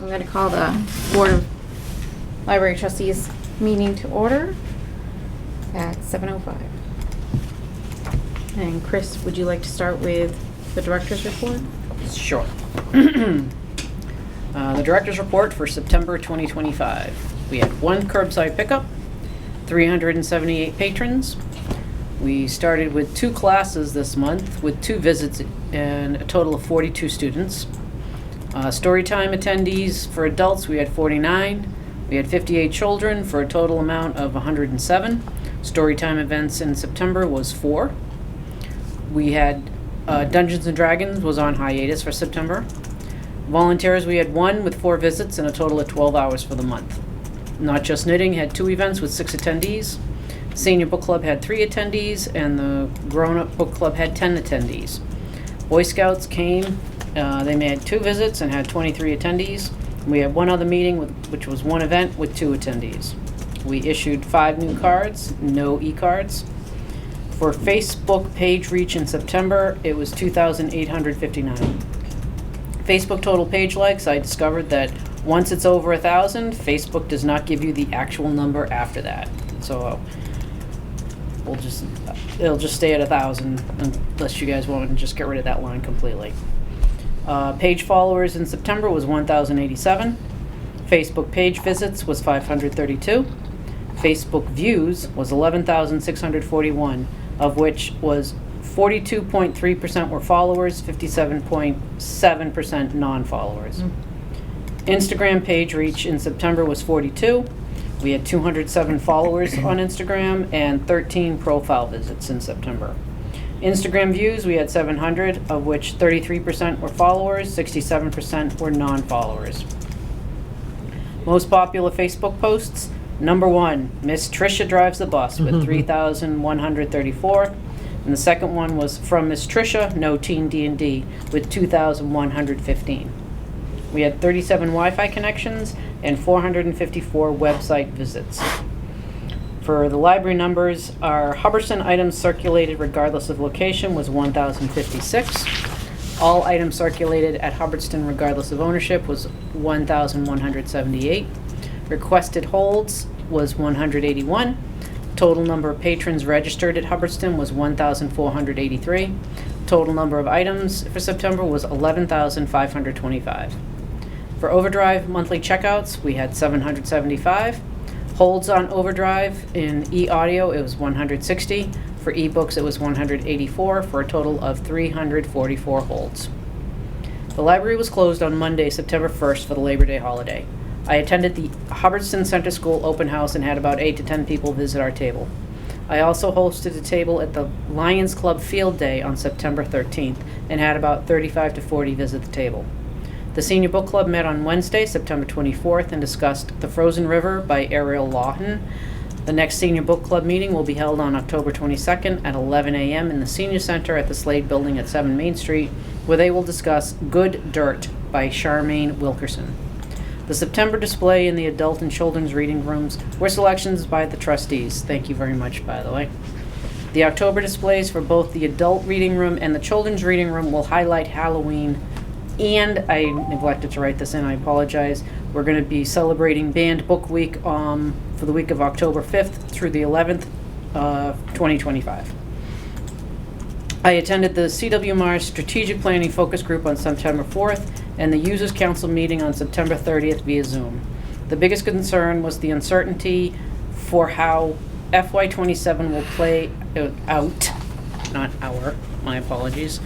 I'm going to call the Board of Library Trustees meeting to order at 7:05. And Chris, would you like to start with the director's report? Sure. The director's report for September 2025. We had 1 curbside pickup, 378 patrons. We started with 2 classes this month with 2 visits and a total of 42 students. Storytime attendees for adults, we had 49. We had 58 children for a total amount of 107. Storytime events in September was 4. We had Dungeons and Dragons was on hiatus for September. Volunteers, we had 1 with 4 visits and a total of 12 hours for the month. Not Just Knitting had 2 events with 6 attendees. Senior Book Club had 3 attendees, and the Grown Up Book Club had 10 attendees. Boy Scouts came. They made 2 visits and had 23 attendees. We had 1 other meeting, which was 1 event with 2 attendees. We issued 5 new cards, no e-cards. For Facebook page reach in September, it was 2,859. Facebook total page likes, I discovered that once it's over 1,000, Facebook does not give you the actual number after that. So it'll just stay at 1,000 unless you guys want to just get rid of that line completely. Page followers in September was 1,087. Facebook page visits was 532. Facebook views was 11,641, of which was 42.3% were followers, 57.7% non-followers. Instagram page reach in September was 42. We had 207 followers on Instagram and 13 profile visits in September. Instagram views, we had 700, of which 33% were followers, 67% were non-followers. Most popular Facebook posts, number 1, Miss Trisha drives the bus with 3,134. And the second one was from Miss Trisha, no teen D&D, with 2,115. We had 37 Wi-Fi connections and 454 website visits. For the library numbers, our Hubbardston items circulated regardless of location was 1,056. All items circulated at Hubbardston regardless of ownership was 1,178. Requested holds was 181. Total number of patrons registered at Hubbardston was 1,483. Total number of items for September was 11,525. For Overdrive monthly checkouts, we had 775. Holds on Overdrive in e-audio, it was 160. For ebooks, it was 184, for a total of 344 holds. The library was closed on Monday, September 1st for the Labor Day holiday. I attended the Hubbardston Center School open house and had about 8 to 10 people visit our table. I also hosted a table at the Lions Club Field Day on September 13th and had about 35 to 40 visit the table. The Senior Book Club met on Wednesday, September 24th, and discussed The Frozen River by Ariel Lawton. The next Senior Book Club meeting will be held on October 22nd at 11 a.m. in the Senior Center at the Slade Building at 7 Main Street, where they will discuss Good Dirt by Charmaine Wilkerson. The September display in the adult and children's reading rooms were selections by the trustees. Thank you very much, by the way. The October displays for both the adult reading room and the children's reading room will highlight Halloween. And I neglected to write this in, I apologize. We're going to be celebrating Banned Book Week for the week of October 5th through the 11th, 2025. I attended the CWMR Strategic Planning Focus Group on September 4th and the Users Council meeting on September 30th via Zoom. The biggest concern was the uncertainty for how FY27 will play out, not our, my apologies,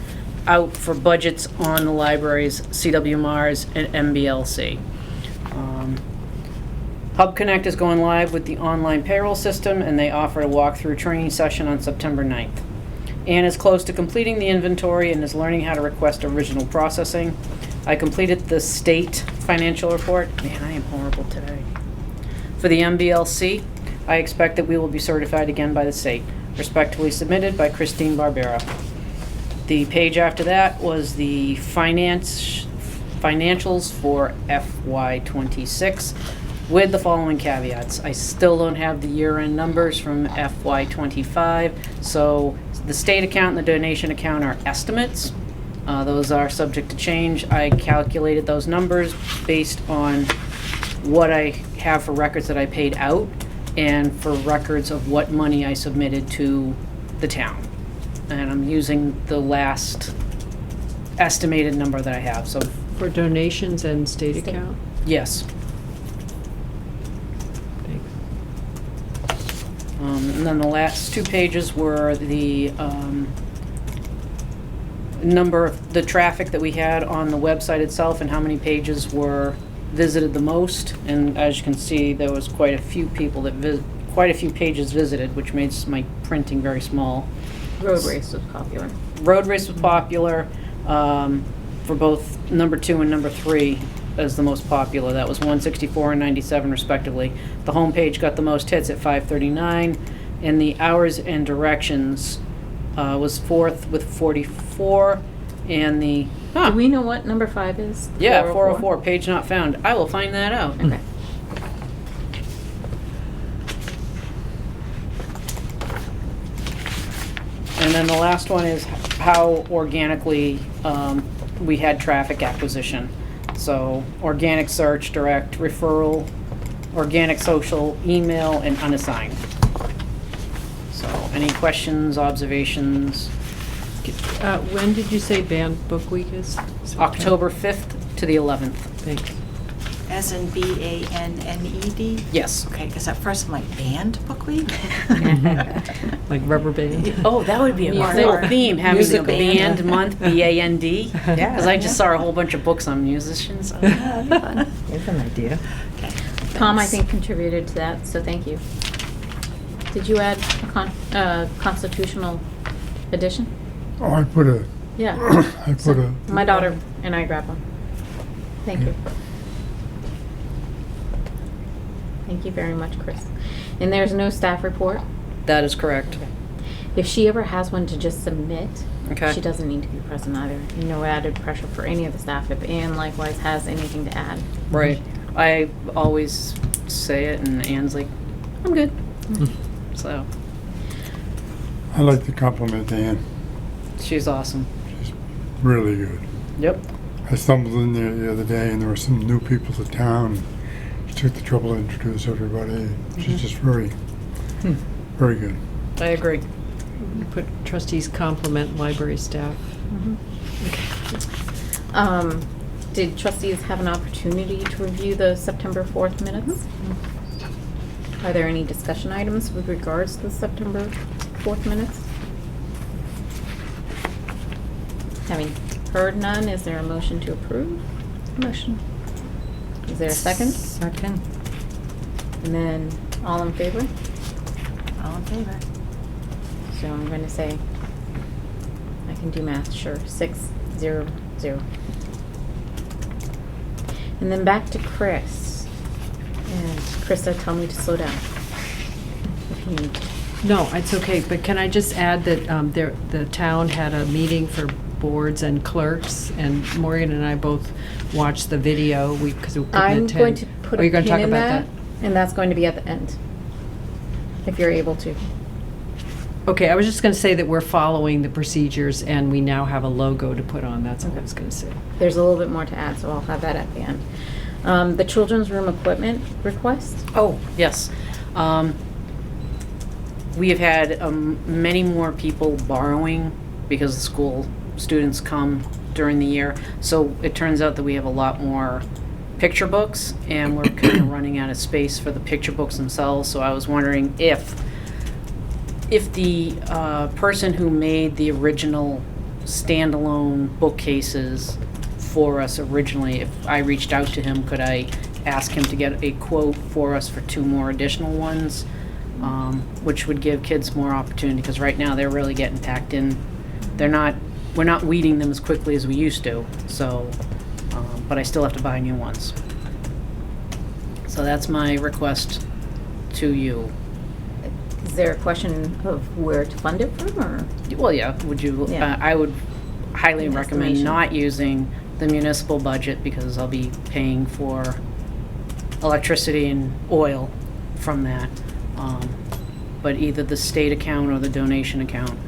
out for budgets on the libraries, CWMRs, and MBLC. Hub Connect is going live with the online payroll system, and they offer a walkthrough training session on September 9th. Anne is close to completing the inventory and is learning how to request original processing. I completed the state financial report. Man, I am horrible today. For the MBLC, I expect that we will be certified again by the state. Respectfully submitted by Christine Barbera. The page after that was the financials for FY26 with the following caveats. I still don't have the year-end numbers from FY25, so the state account and the donation account are estimates. Those are subject to change. I calculated those numbers based on what I have for records that I paid out and for records of what money I submitted to the town. And I'm using the last estimated number that I have, so For donations and state account? yes. Thanks. And then the last 2 pages were the number of the traffic that we had on the website itself and how many pages were visited the most. And as you can see, there was quite a few people that quite a few pages visited, which makes my printing very small. Road race was popular. Road race was popular for both number 2 and number 3 as the most popular. That was 164 and 97 respectively. The homepage got the most hits at 539, and the hours and directions was 4th with 44, and the Do we know what number 5 is? yeah 404 page not found. I will find that out. Okay. And then the last one is how organically we had traffic acquisition. So organic search, direct referral, organic social, email, and unassigned. So any questions, observations? When did you say Banned Book Week is? October 5th to the 11th. Thanks. As in BANNED? Yes. Okay, because at first I'm like, band book week? Like rubber band? Oh, that would be a Music. cool theme, having a Music band. band month, BAND. Yeah. Because I just saw a whole bunch of books on musicians. Yeah, that'd be fun. Here's an idea. Okay. Tom, I thanks. think, contributed to that, so thank you. Did you add a constitutional edition? Oh, I put a, Yeah. I put a. My daughter and I grabbed one. Thank you. Thank you very much, Chris. And there's no staff report? That is correct. If she ever has one to just submit, Okay. she doesn't need to be present either. No added pressure for any of the staff if Ann likewise has anything to add. Right. I always say it, and Ann's like, I'm good. So, I like to compliment Ann. she's awesome. She's really good. Yep. I stumbled in there the other day and there were some new people to town. She took the trouble to introduce everybody. She's just very, very good. I agree. You put trustees compliment library staff. Did trustees have an opportunity to review the September 4th minutes? Are there any discussion items with regards to the September 4th minutes? Having heard none, is there a motion to approve? Motion. Is there a second? Second. And then, all in favor? All in favor? So I'm going to say, I can do math, sure, 6-0-0. And then back to Chris. And Krista, tell me to slow down. If you need to. No, it's okay, but can I just add that the town had a meeting for boards and clerks, and Morgan and I both watched the video, because we couldn't attend. I'm going to put Are a you gonna pin talk in about that, and that's going to be at the end. If you're able to. Okay, I was just gonna say that we're following the procedures, and we now have a logo to put on, that's all I Okay. was gonna say. There's a little bit more to add, so I'll have that at the end. The children's room equipment request? Oh, yes. We have had many more people borrowing because the school students come during the year. So it turns out that we have a lot more picture books, and we're kind of running out of space for the picture books themselves. So I was wondering if the person who made the original standalone bookcases for us originally, if I reached out to him, could I ask him to get a quote for us for 2 more additional ones, which would give kids more opportunity, because right now they're really getting packed in. We're not weeding them as quickly as we used to, so, but I still have to buy new ones. So that's my request to you. Is there a question of where to fund it from, or? Well, yeah, would you, Yeah. I would highly An recommend estimation. not using the municipal budget, because I'll be paying for electricity and oil from that. But either the state account or the donation account,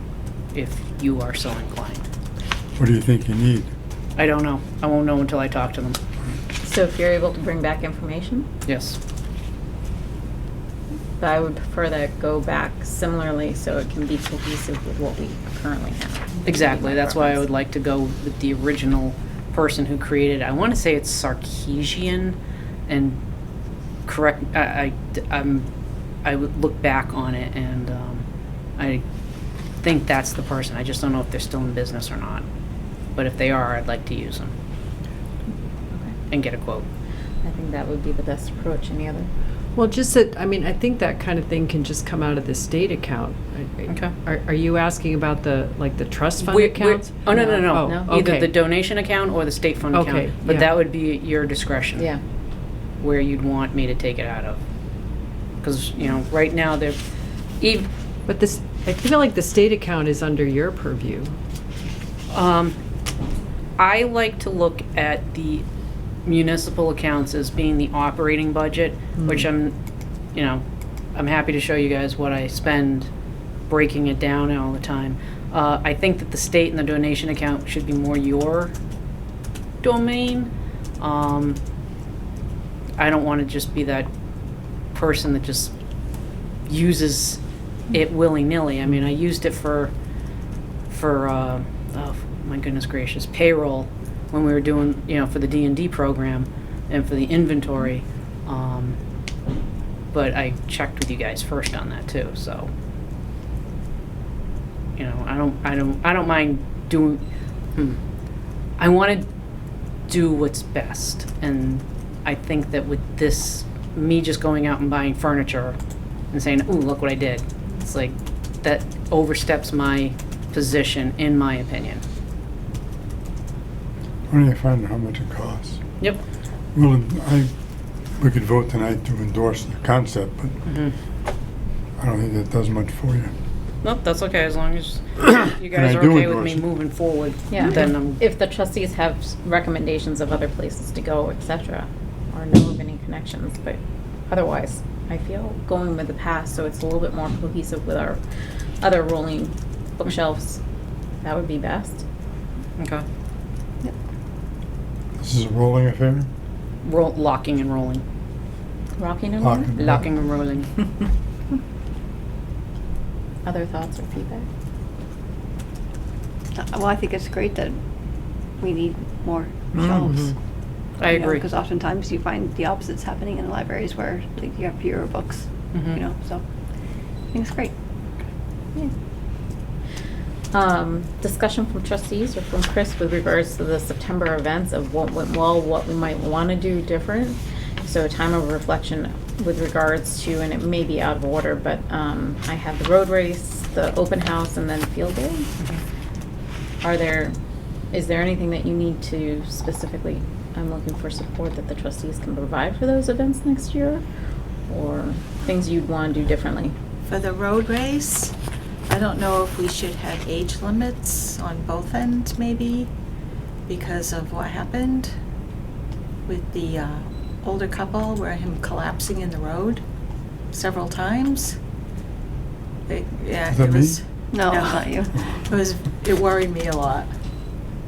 if you are so inclined. What do you think you need? I don't know. I won't know until I talk to them. So if you're able to bring back information, Yes. but I would prefer that go back similarly so it can be cohesive with what we currently have. Exactly. My That's why I preference. would like to go with the original person who created it. I want to say it's Sarkeesian, and correct. I would look back on it, and I think that's the person. I just don't know if they're still in business or not. But if they are, I'd like to use them Okay. and get a quote. I think that would be the best approach. Any other? Well, just that, I mean, I think that kind of thing can just come out of the state account. Okay. Are you asking about the, like, the trust fund We're- accounts? Oh, no. Oh, No. Either okay. the donation account or the state fund account. Okay, But yeah. that would be at your discretion. Yeah. Where you'd want me to take it out of. Because, right now, they're, But this, I feel like the state account is under your purview. I like to look at the municipal accounts as being the operating budget, which I'm happy to show you guys what I spend breaking it down all the time. I think that the state and the donation account should be more your domain. I don't want to just be that person that just uses it willy-nilly. I mean, I used it for oh my goodness gracious, payroll when we were doing, for the D&D program and for the inventory. But I checked with you guys first on that too, so I don't mind doing. I want to do what's best, and I think that with this, me just going out and buying furniture and saying, "Ooh, look what I did," it's like that oversteps my position, in my opinion. Why don't you find out how much it costs? Yep. Well, we could vote tonight to endorse the concept, but I don't think that does much for you. Nope, that's okay, as long as you guys And I are do okay with me endorse it. moving forward. Yeah. Then I'm, If the trustees have recommendations of other places to go, etc., or know of any connections, but otherwise, I feel going with the past so it's a little bit more cohesive with our other rolling bookshelves, that would be best. okay. This is a rolling affair? Locking and rolling. Rocking and Locking. rolling? Locking and rolling. Other thoughts or feedback? Well, I think it's great that we need more Mhm. shelves. I agree. Because oftentimes you find the opposites happening in the libraries where like, you have fewer books, Mhm. so I think it's great. Discussion from trustees or from Chris with regards to the September events of what went well, what we might want to do different. So a time of reflection with regards to, and it may be out of order, but I have the road race, the open house, and then field day. Is there anything that you need to specifically, I'm looking for support that the trustees can provide for those events next year? Or things you'd want to do differently? For the road race, I don't know if we should have age limits on both ends, maybe, because of what happened with the older couple, where him collapsing in the road several times. Is that me? No, not you. It worried me a lot.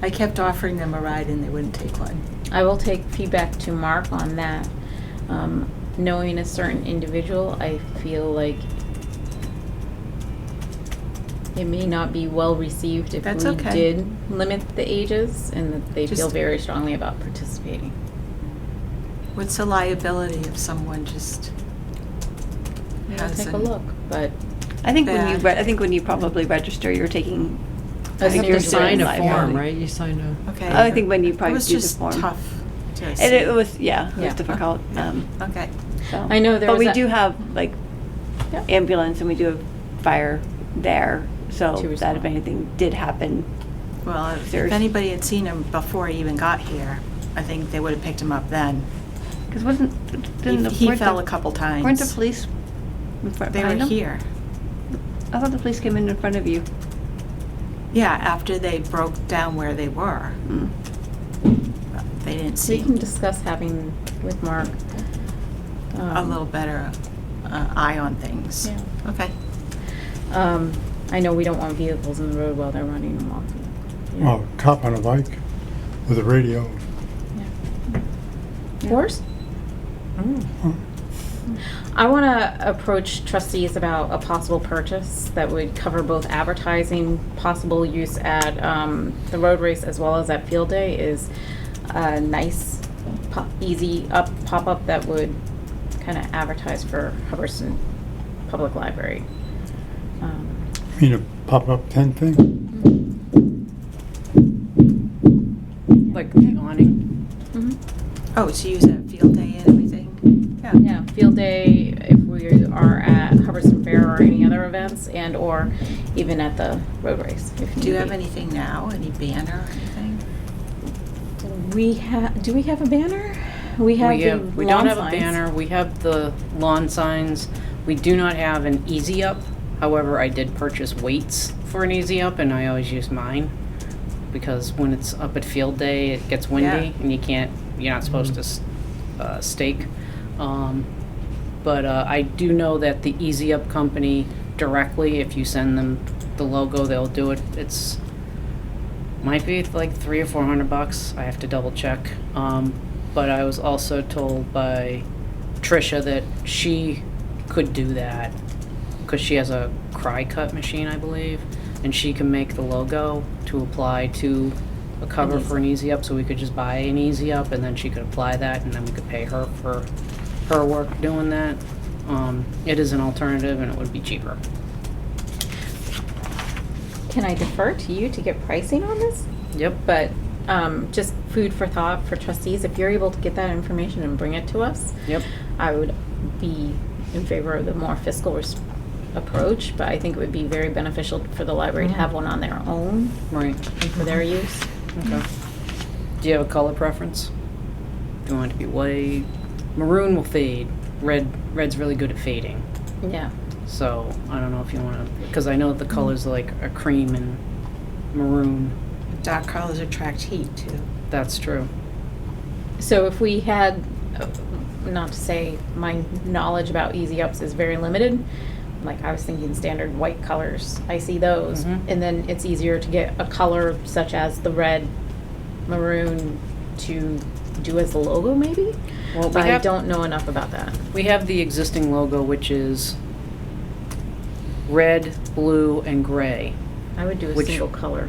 I kept offering them a ride and they wouldn't take one. I will take feedback to Mark on that. Knowing a certain individual, I feel like it may not be well received if That's we okay. did limit the ages and that they feel Just- very strongly about participating. What's the liability if someone just We'll has take a an- look, but I think when you Bad. I think when you probably register, you're taking. I I think you you're sign a doing form, liability. right? You sign a. Okay. I think when you It probably was do the just form. tough to And see. it was it Yeah. was difficult. Okay. So. I know there But was we a- do have like Yeah. ambulance and we do have fire there, so To that respond. if anything did happen, Well, if There's- anybody had seen him before he even got here, I think they would have picked him up then. because didn't He weren't fell the- a couple times. Weren't the police in front They behind were him? here. I thought the police came in front of you. Yeah, after they broke down where they were. Mm. They didn't we see can discuss having with Mark. a little better eye on things. Yeah. Okay. I know we don't want vehicles in the road while they're running and walking. Yeah. Oh, cop on a bike with a radio. Horse? I want to approach trustees about a possible purchase that would cover both advertising, possible use at the road race as well as at field day is a nice, easy pop-up that would kind of advertise for Hubbardston Public Library. You mean a pop-up tent thing? Like the awning. Oh, to use at field day and everything? Yeah. Yeah, field day, if we are at Hubbardston Fair or any other events, and or even at the road race. If Do you need have be. anything now? Any banner or anything? Do we have a banner? We have We the don't lawn have a signs. banner. We have the lawn signs. We do not have an easy up. However, I did purchase weights for an easy up, and I always use mine because when it's up at field day, it gets windy Yeah. and you're not supposed to stake. But I do know that the easy up company directly, if you send them the logo, they'll do it. It's might be like $300 or $400. I have to double check. But I was also told by Trisha that she could do that because she has a cry cut machine, I believe, and she can make the logo to apply to a cover for an easy up. So we could just buy an easy up, and then she could apply that, and then we could pay her for her work doing that. It is an alternative, and it would be cheaper. Can I defer to you to get pricing on this? Yep. But just food for thought for trustees, if you're able to get that information and bring it to us, Yep. I would be in favor of the more fiscal approach, but I think it would be very beneficial for the library to have one on their own Right. and for their use. Okay. Do you have a color preference? Do you want it to be white? Maroon will fade. Red's really good at fading. Yeah. So I don't know if you want to, because I know the colors like are cream and maroon. Dark colors attract heat too. That's true. So if we had, not to say my knowledge about easy ups is very limited, like I was thinking standard white colors, I see those, Mhm. and then it's easier to get a color such as the red, maroon to do as the logo maybe? Well, But I don't know enough about that. we have the existing logo, which is red, blue, and gray. I would do a Which- single color.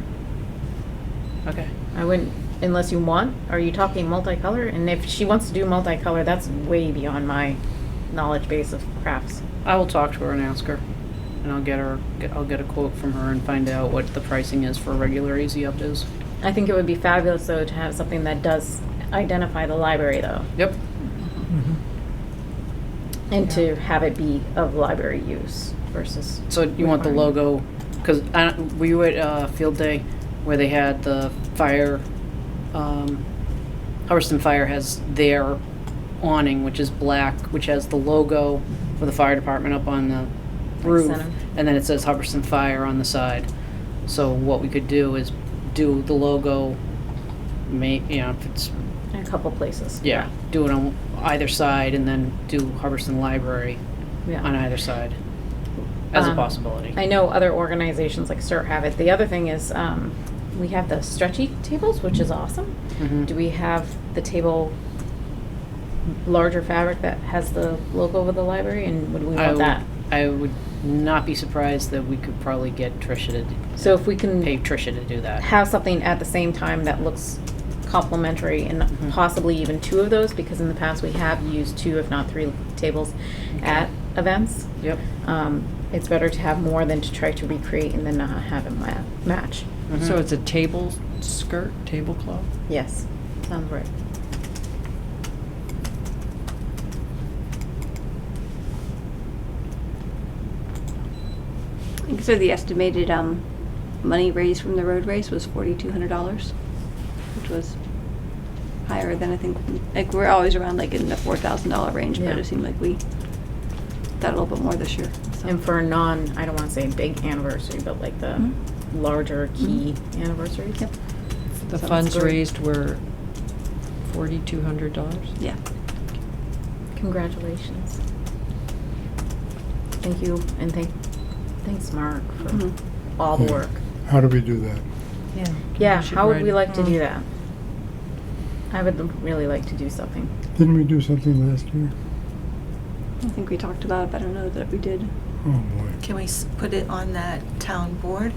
Okay. I wouldn't, unless you want, are you talking multicolor? And if she wants to do multicolor, that's way beyond my knowledge base of crafts. I will talk to her and ask her, and I'll get a quote from her and find out what the pricing is for a regular easy up is. I think it would be fabulous though to have something that does identify the library though, Yep. and to have it be of library use versus. So you want the logo, because were you at field day where they had the fire, Hubbardston Fire has their awning, which is black, which has the logo for the fire department up on the roof, center. and then it says Hubbardston Fire on the side. So what we could do is do the logo, if it's, In a couple places. do it on either side, and then do Hubbardston Library Yeah. on either side as a possibility. I know other organizations like CERT have it. The other thing is, we have the stretchy tables, which is awesome. Mhm. Do we have the table larger fabric that has the logo of the library, and would we want that? I would not be surprised that we could probably get Trisha to So if we can pay Trisha to do that. have something at the same time that looks complementary, and Mm-hmm. possibly even two of those, because in the past we have used two, if not three tables at events. Yep. It's better to have more than to try to recreate and then not have it match. So it's a table skirt, tablecloth? Yes, sounds right. I think so the estimated money raised from the road race was $4,200, which was higher than I think, like we're always around like in the $4,000 range, but Yeah. it seemed like we got a little bit more this year. So. And for a I don't want to say big anniversary, but like the larger key anniversaries. Yep. The Sounds funds good. raised were $4,200? Yeah. Congratulations. Thank you, and thanks Mark for Mhm. all the Yeah. work. How do we do that? Yeah, should how would write we it. like to do that? I would really like to do something. Didn't we do something last year? I think we talked about it, but I don't know that we did. Oh, boy. Can we put it on that town board?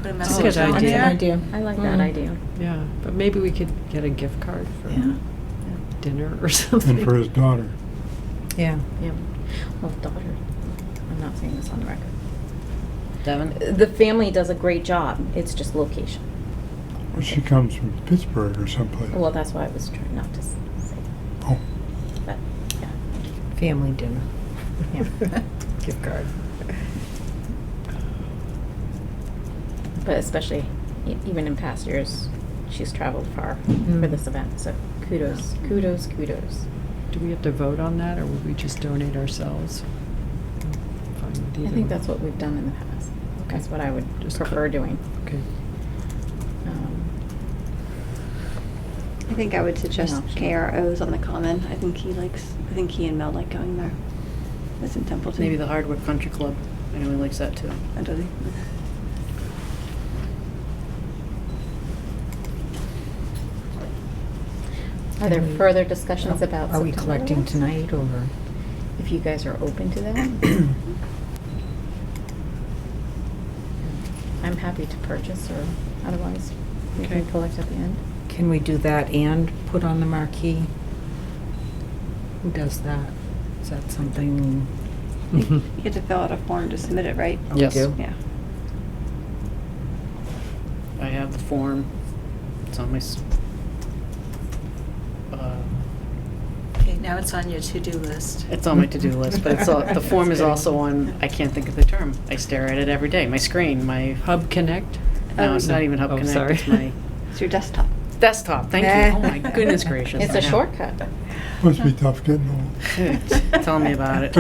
Put a good message on idea. there? idea. I like that Mm. idea. Yeah, but maybe we could get a gift card for Yeah. dinner or something. And for his daughter. Yeah. Yeah. Well, daughter, I'm not saying this on the record. Devin? The family does a great job. It's just location. Well, she comes from Pittsburgh or someplace. Well, that's why I was trying not to say. Oh, But, yeah. Family dinner. Yeah. Gift card. But especially, even in past years, she's traveled far for Mm. this event. So kudos, kudos, kudos. Do we have to vote on that, or would we just donate ourselves? Fine with I either think one. that's what we've done in the past. Okay. That's what I would Just prefer doing. Okay. I think I would suggest option. KROs on the Common. I think he and Mel like going there. That's in Templeton. Maybe the Hardwick Country Club. I know he likes that too. Oh, does he? Are there Can we- further discussions about Are we September collecting events? tonight or? If you guys are open to that. I'm happy to purchase, or otherwise we can Okay. collect at the end. Can we do that and put on the marquee? Who does that? Is that something? You get to fill out a form to submit it, right? Oh, we Yes. do? Yeah. I have the form. It's on my Okay, now it's on your to-do list. it's on my to-do list, but the form is also on, I can't think of the term. I stare at it every day. My screen, my, Hub Connect? no, it's not even Hub Oh, Connect, sorry. it's my It's your desktop. desktop. Thank you. Oh my goodness gracious. It's I a know. shortcut. must be tough getting old. Tell me about it.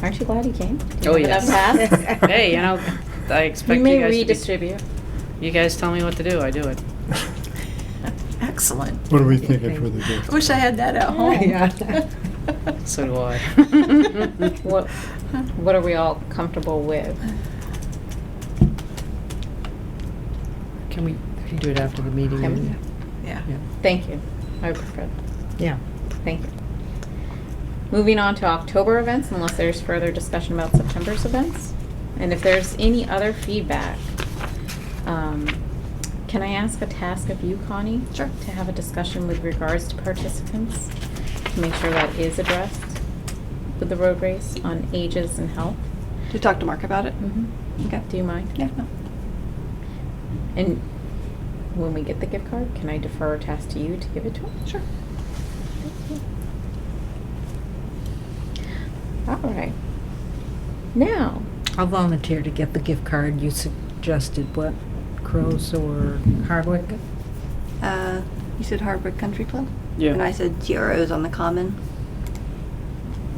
Aren't you glad you came? Oh, You have yes. enough tasks? Hey, you know, I expect We you may guys to be, redistribute. you guys tell me what to do, I do it. Excellent. What are we thinking for the I gift? wish I had that at home. Yeah. So do I. What are we all comfortable with? Can we do it after the meeting? Can we? Yeah. Yeah. Thank you. I would prefer. Yeah. Thank you. Moving on to October events, unless there's further discussion about September's events. And if there's any other feedback, can I ask a task of you, Connie? Sure. To have a discussion with regards to participants, to make sure that is addressed with the road race on ages and health. To talk to Mark about it? Mm-hmm. Okay. Do you mind? Yeah, no. And when we get the gift card, can I defer a task to you to give it to him? Sure. All right. Now, I'll volunteer to get the gift card. You suggested what? Crows or Hardwick? You said Hardwick Country Club? Yeah. And I said TROs on the Common.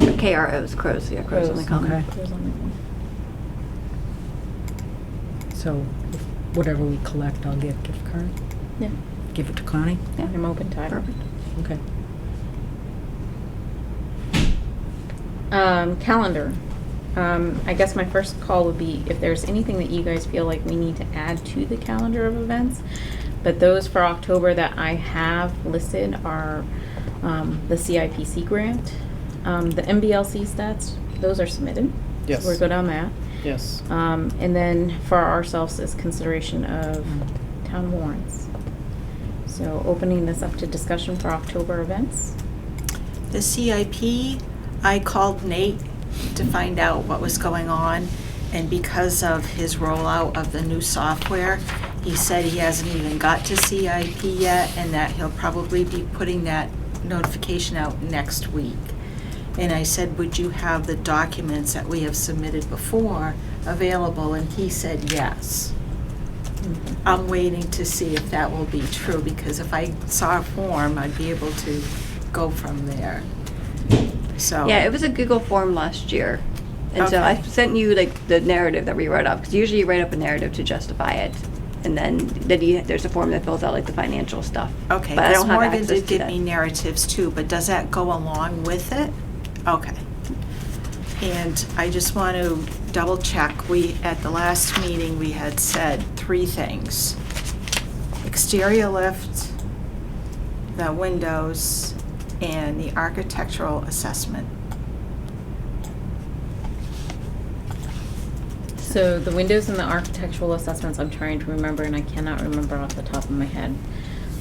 Or KROs, crows, yeah, crows on the Crows, Common. okay. goes on So if whatever we collect, I'll get gift card. the- Yeah, Give it to Connie? Yeah. I'm open to it. Perfect. Okay. Calendar. I guess my first call would be if there's anything that you guys feel like we need to add to the calendar of events. But those for October that I have listed are the CIPC grant, the MBLC stats, those are submitted. So Yes. we're good on that. Yes. And then for ourselves is consideration of town warrants. So opening this up to discussion for October events. The CIP, I called Nate to find out what was going on, and because of his rollout of the new software, he said he hasn't even got to CIP yet, and that he'll probably be putting that notification out next week. And I said, would you have the documents that we have submitted before available? And he said yes. I'm waiting to see if that will be true, because if I saw a form, I'd be able to go from there. So. Yeah, it was a Google form last year. And so I Okay. sent you like the narrative that we wrote up, because usually you write up a narrative to justify it. And then there's a form that fills out like the financial stuff. Okay, But I because don't have Morgan access did to give that. me narratives too, but does that go along with it? Okay. And I just want to double check, at the last meeting, we had said 3 things. Exterior lift, the windows, and the architectural assessment. So the windows and the architectural assessments, I'm trying to remember, and I cannot remember off the top of my head.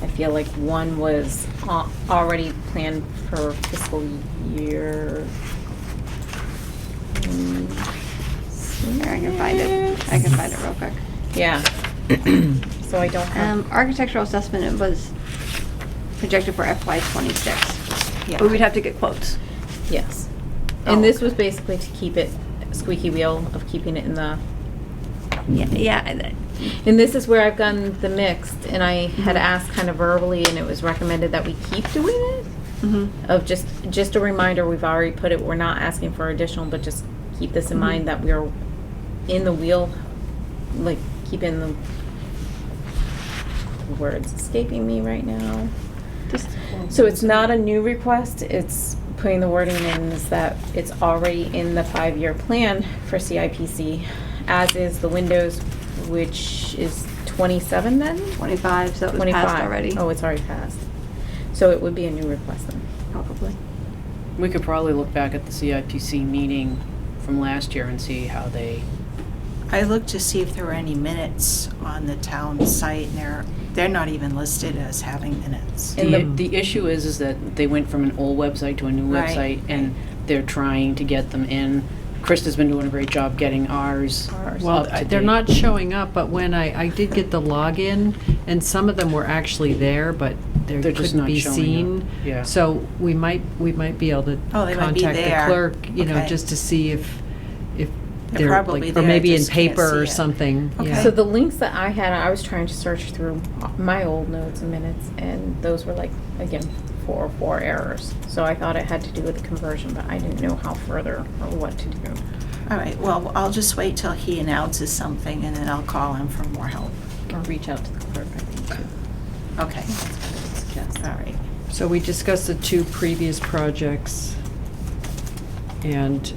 I feel like one was already planned for fiscal year. Here, I can find it. I can find it real quick. Yeah. So I don't have. Architectural assessment, it was projected for FY '26. Yeah. But we'd have to get quotes. Yes. Oh, And this was okay. basically to keep it squeaky wheel of keeping it in the. Yeah. And this is where I've gotten the mixed, and I had Mhm. asked kind of verbally, and it was recommended that we keep doing it. Mm-hmm. Of just a reminder, we've already put it, we're not asking for additional, but just keep this in Mhm. mind that we're in the wheel, like keeping the words escaping me right now. So it's not a new request, it's putting the wording in is that it's already in the 5-year plan for CIPC, as is the windows, which is 27 then? 25, so it was 25. passed already. Oh, it's already passed. So it would be a new request then. Probably. We could probably look back at the CIPC meeting from last year and see how they, I looked to see if there were any minutes on the town site, and they're not even listed as having minutes. And the issue is that they went from an old website to a new Right. website, and they're trying to get them in. Krista's been doing a great job getting ours Well, up to they're date. not showing up, but when I did get the login, and some of them were actually there, but they They're just couldn't not be showing seen. up. Yeah. So we might be able to Oh, they might be contact the there. clerk, you know, Okay. just to see if They're they're probably like, there, or maybe in just can't paper or see it. something. Okay. Yeah. So the links that I had, I was trying to search through my old notes and minutes, and those were like, again, 404 errors. So I thought it had to do with the conversion, but I didn't know how further or what to do. All right, well, I'll just wait till he announces something, and then I'll call him for more help. Or reach out to the clerk, I think, too. Okay, That's what I would suggest. all right. So we discussed the 2 previous projects and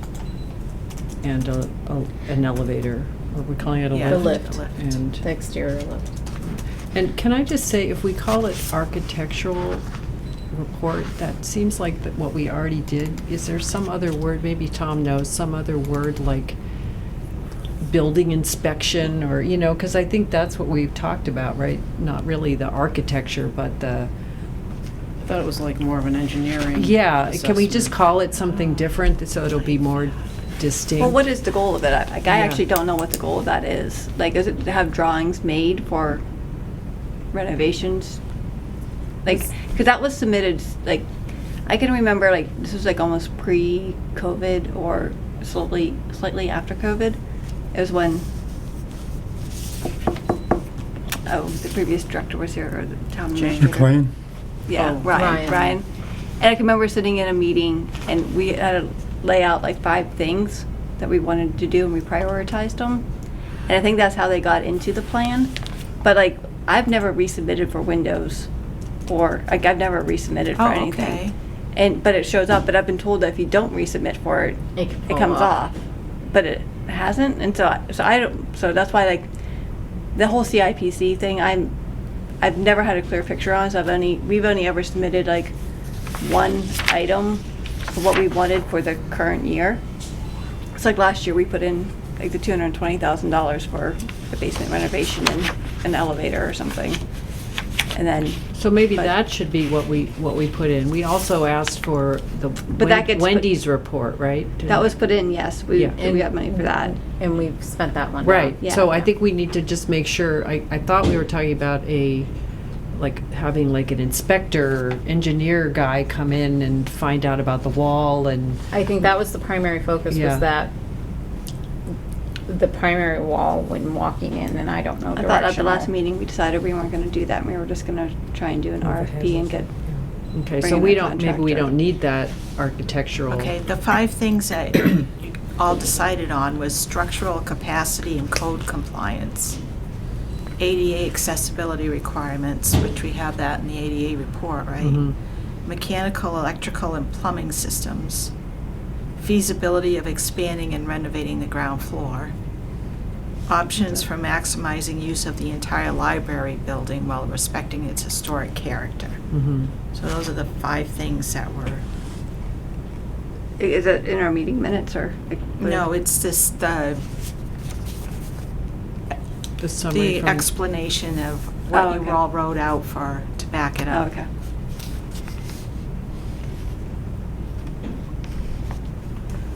an elevator, or we're calling it a Yeah, lift. The lift. And The exterior lift. And can I just say, if we call it architectural report, that seems like what we already did. Is there some other word, maybe Tom knows, some other word like building inspection, or, you know, because I think that's what we've talked about, right? Not really the architecture, but the, I thought it was like more of an engineering. yeah, can we just assessment. call it something different so it'll be more distinct? Well, what is the goal of it? I Yeah. actually don't know what the goal of that is. Like, is it to have drawings made for renovations? Like, because that was submitted, like, I can remember, like, this was like almost pre-COVID or slightly after COVID. It was when, the previous director was here, or the town administrator. McLean? Yeah, Oh, Ryan. Ryan. And I can remember sitting in a meeting, and we had to lay out like 5 things that we wanted to do, and we prioritized them. And I think that's how they got into the plan. But like, I've never resubmitted for Windows, or like I've never resubmitted for Oh, anything. okay. But it shows up. But I've been told that if you don't resubmit for it, It can it fall comes off. off. But it hasn't, and so I don't. So that's why, like, the whole CIPC thing, I've never had a clear picture on. So we've only ever submitted like one item for what we wanted for the current year. It's like last year we put in like the $220,000 for the basement renovation and an elevator or something, and then. So maybe But- that should be what we put in. We also asked for the that gets put- Wendy's report, right? That was put in, yes. We Yeah. got money for that. And we've spent that one. Right, Yeah. so I think we need to just make sure, I thought we were talking about having like an inspector, engineer guy come in and find out about the wall and, I think that was the primary focus, Yeah. was that the primary wall when walking in, and I don't know I thought at the directional. last meeting, we decided we weren't gonna do that, and we were just gonna try and do an RFP and get, okay, Bring so in we a don't, maybe we contractor. don't need that architectural. Okay, the 5 things that you all decided on was structural capacity and code compliance, ADA accessibility requirements, which we have that in the ADA report, right? Mhm. Mechanical, electrical, and plumbing systems, feasibility of expanding and renovating the ground floor, options for maximizing use of the entire library building while respecting its historic character. Mhm. So those are the 5 things that were, Is it in our meeting minutes or? no, it's just The summary the from. explanation of Oh, what you okay. all wrote out for, to back it Oh, up. okay.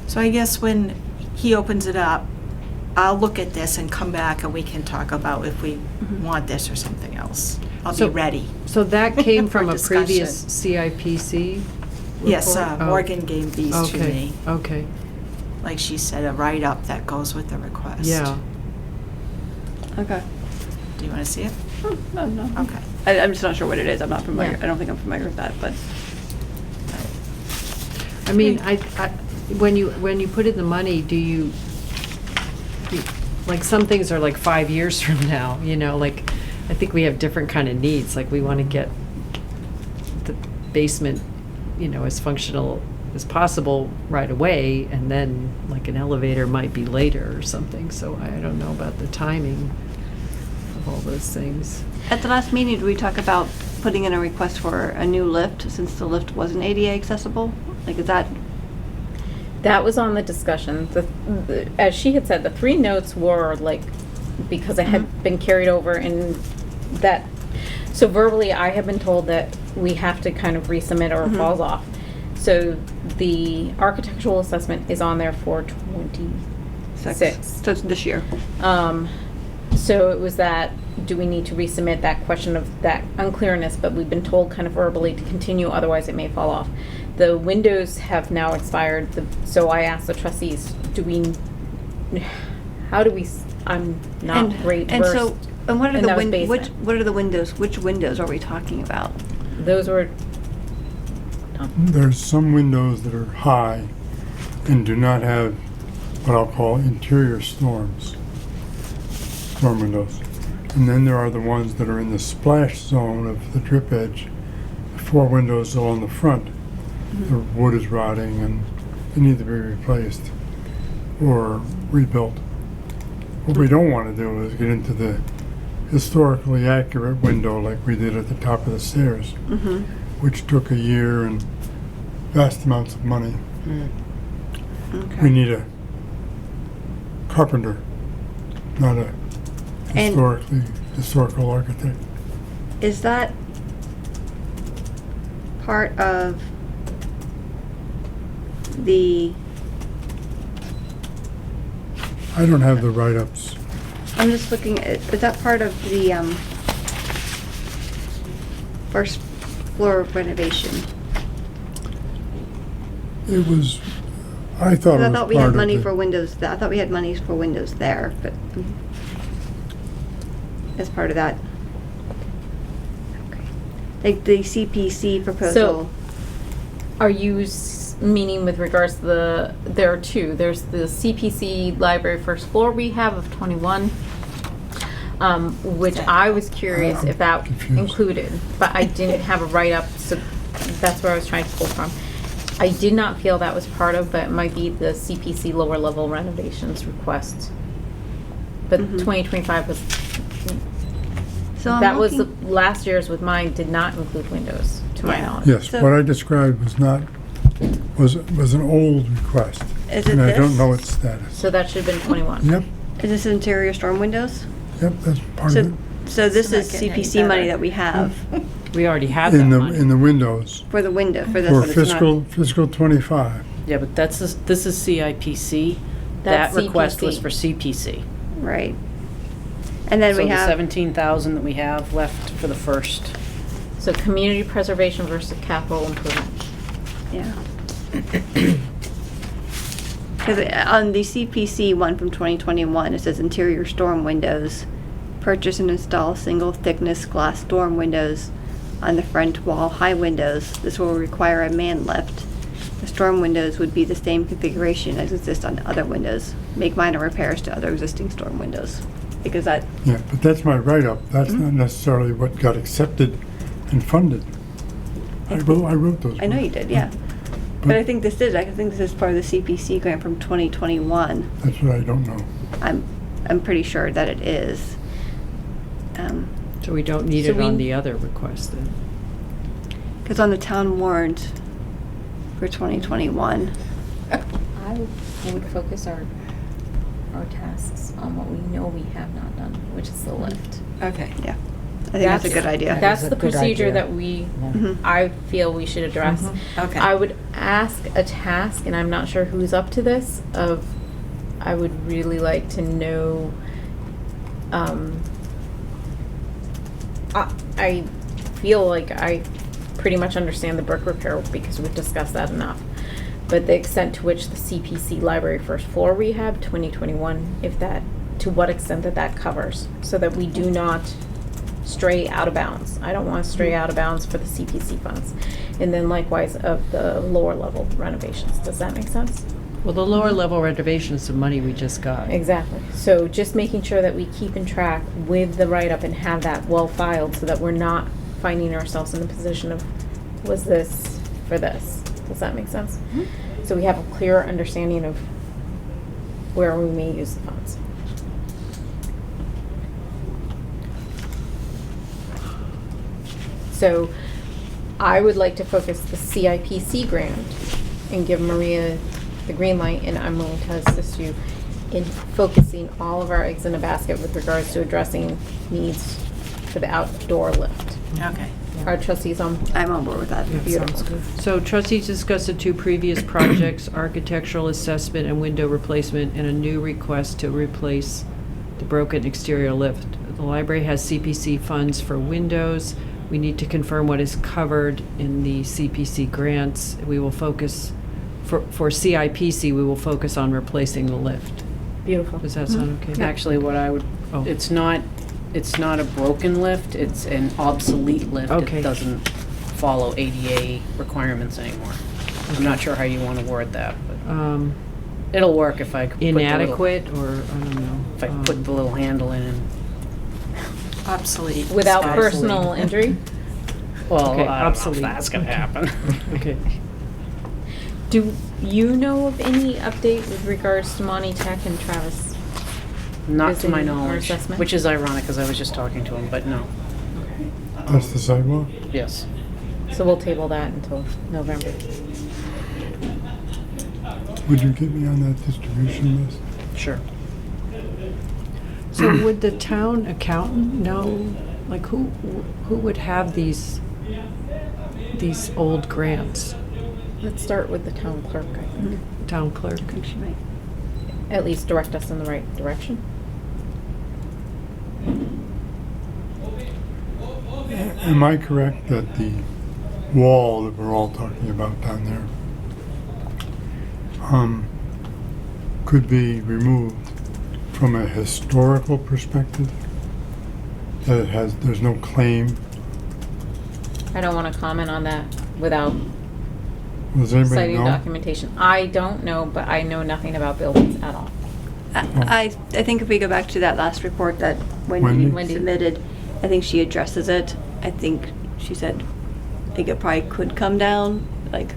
So I guess when he opens it up, I'll look at this and come back and we can talk about if we want this or something else. I'll be So- ready. So that came for from a discussion. previous CIPC? Yes, report? Oh, Morgan gave these to okay, me. Okay, Like she said, a write-up that goes with the request. yeah. Okay. Do you want to see it? Oh, no. Okay. I'm just not sure what it is. I'm not familiar. Yeah. I don't think I'm familiar with that, but. I mean, when you put in the money, do you, like, some things are like 5 years from now, you know, like, I think we have different kind of needs, like, we want to get the basement, you know, as functional as possible right away, and then, like, an elevator might be later or something, so I don't know about the timing of all those things. At the last meeting, did we talk about putting in a request for a new lift since the lift wasn't ADA accessible? Like, is that, That was on the discussion. As she had said, the 3 notes were like, because it had been carried over and that, so verbally, I have been told that we have to kind of resubmit or it falls off. So the architectural assessment is on there for 26. so it's this year? So it was that, do we need to resubmit, that question of that unclearness, but we've been told kind of verbally to continue, otherwise it may fall off. The windows have now expired, so I asked the trustees, I'm not great And versed. so, and what are and the that was which windows, which windows are we talking about? Those were, There's some windows that are high and do not have what I'll call interior storm windows. And then there are the ones that are in the splash zone of the drip edge, 4 windows along the front. The wood is rotting and they need to be replaced or rebuilt. What we don't want to do is get into the historically accurate window like we did at the top of the stairs, which took a year and vast amounts of money. Okay. We need a carpenter, not a historical architect. Is that part of the, I don't have the write-ups. I'm just looking at, is that part of the, first floor renovation? It was, I thought it was part I of thought we had money the- for windows, I thought we had monies for windows there, but as part of that. Okay. Like the CPC proposal. are you meaning with regards to there are 2. There's the CPC library first floor rehab of 21, which I was curious if that confused. included, but I didn't have a write-up, so that's where I was trying to pull from. I did not feel that was part of, but it might be the CPC lower level renovations request. But 2025 was, So I'm that was the looking- last year's with mine did not include windows, to my Yeah. knowledge. Yes, So- what I described was an old request. Is it And I don't this? know its status. So that should have been 21. Yep, Is this interior storm windows? that's part So, of so this It's not is getting any CPC money better. that we have We already had it. that In money. the windows, for the window, for this. for but it's not- fiscal 25. Yeah, but this is CIPC. That's That request was CPC. for CPC. Right. And then So we the have, 17,000 that we have left for the first. So community preservation versus capital improvement. yeah. Because on the CPC one from 2021, it says interior storm windows. Purchase and install single thickness glass storm windows on the front wall high windows. This will require a man lift. The storm windows would be the same configuration as exist on other windows. Make minor repairs to other existing storm windows. Because that, Yeah, but that's my write-up. That's not necessarily what got accepted and funded. I wrote those. I know you did, yeah. But I think this is part of the CPC grant from 2021. That's what I don't know. I'm pretty sure that it is. So we don't need So it on we- the other request then? Because on the town warrant for 2021, I would focus our tasks on what we know we have not done, which is the lift. Okay. yeah, I think that's a good idea. That That's is a the good procedure idea. that we, Mhm. I feel we should address. Okay. I would ask a task, and I'm not sure who's up to this, of, I would really like to know, I feel like I pretty much understand the brick repair because we've discussed that enough. But the extent to which the CPC library first floor rehab 2021, to what extent that covers, so that we do not stray out of bounds. I don't want to stray out of bounds for the CPC funds. And then likewise of the lower level renovations. Does that make sense? Well, the lower level renovation is the money we just got. Exactly. So just making sure that we keep in track with the write-up and have that well filed so that we're not finding ourselves in a position of, was this for this? Does that make sense? So we have a clearer understanding of where we may use the funds. So I would like to focus the CIPC grant and give Maria the green light, and I'm willing to assist you in focusing all of our eggs in a basket with regards to addressing needs for the outdoor lift. Okay. Our trustees on, I'm on board with that. Yeah, sounds good. So trustees discussed the two previous projects, architectural assessment and window replacement, and a new request to replace the broken exterior lift. The library has CPC funds for windows. We need to confirm what is covered in the CPC grants. We will focus, for CIPC, we will focus on replacing the lift. beautiful. Does that sound okay? Actually, what I would, Oh. it's not a broken lift, it's an obsolete lift. Okay. It doesn't follow ADA requirements anymore. I'm not sure how you want to word that, but it'll work if I could put the little, Inadequate, or, I don't know. if I put the little handle in and, Obsolete. Without Sorry. personal injury? well, Okay, I don't know if obsolete. that's gonna happen. Okay. Do you know of any update with regards to Monty Tech and Travis? Not to my Visiting or knowledge, assessment? which is ironic, because I was just talking to him, but no, That's the sidewalk? yes. So we'll table that until November. Would you get me on that distribution list? Sure. So would the town accountant know, like, who would have these old grants? Let's start with the town clerk, I think. Town clerk? I think she might. At least direct us in the right direction. Am I correct that the wall that we're all talking about down there could be removed from a historical perspective? That there's no claim? I don't want to comment on that without Does anybody citing know? documentation. I don't know, but I know nothing about buildings at all. I think if we go back to that last report that Wendy? Wendy submitted, I think she addresses it. I think she said, I think it probably could come down, like,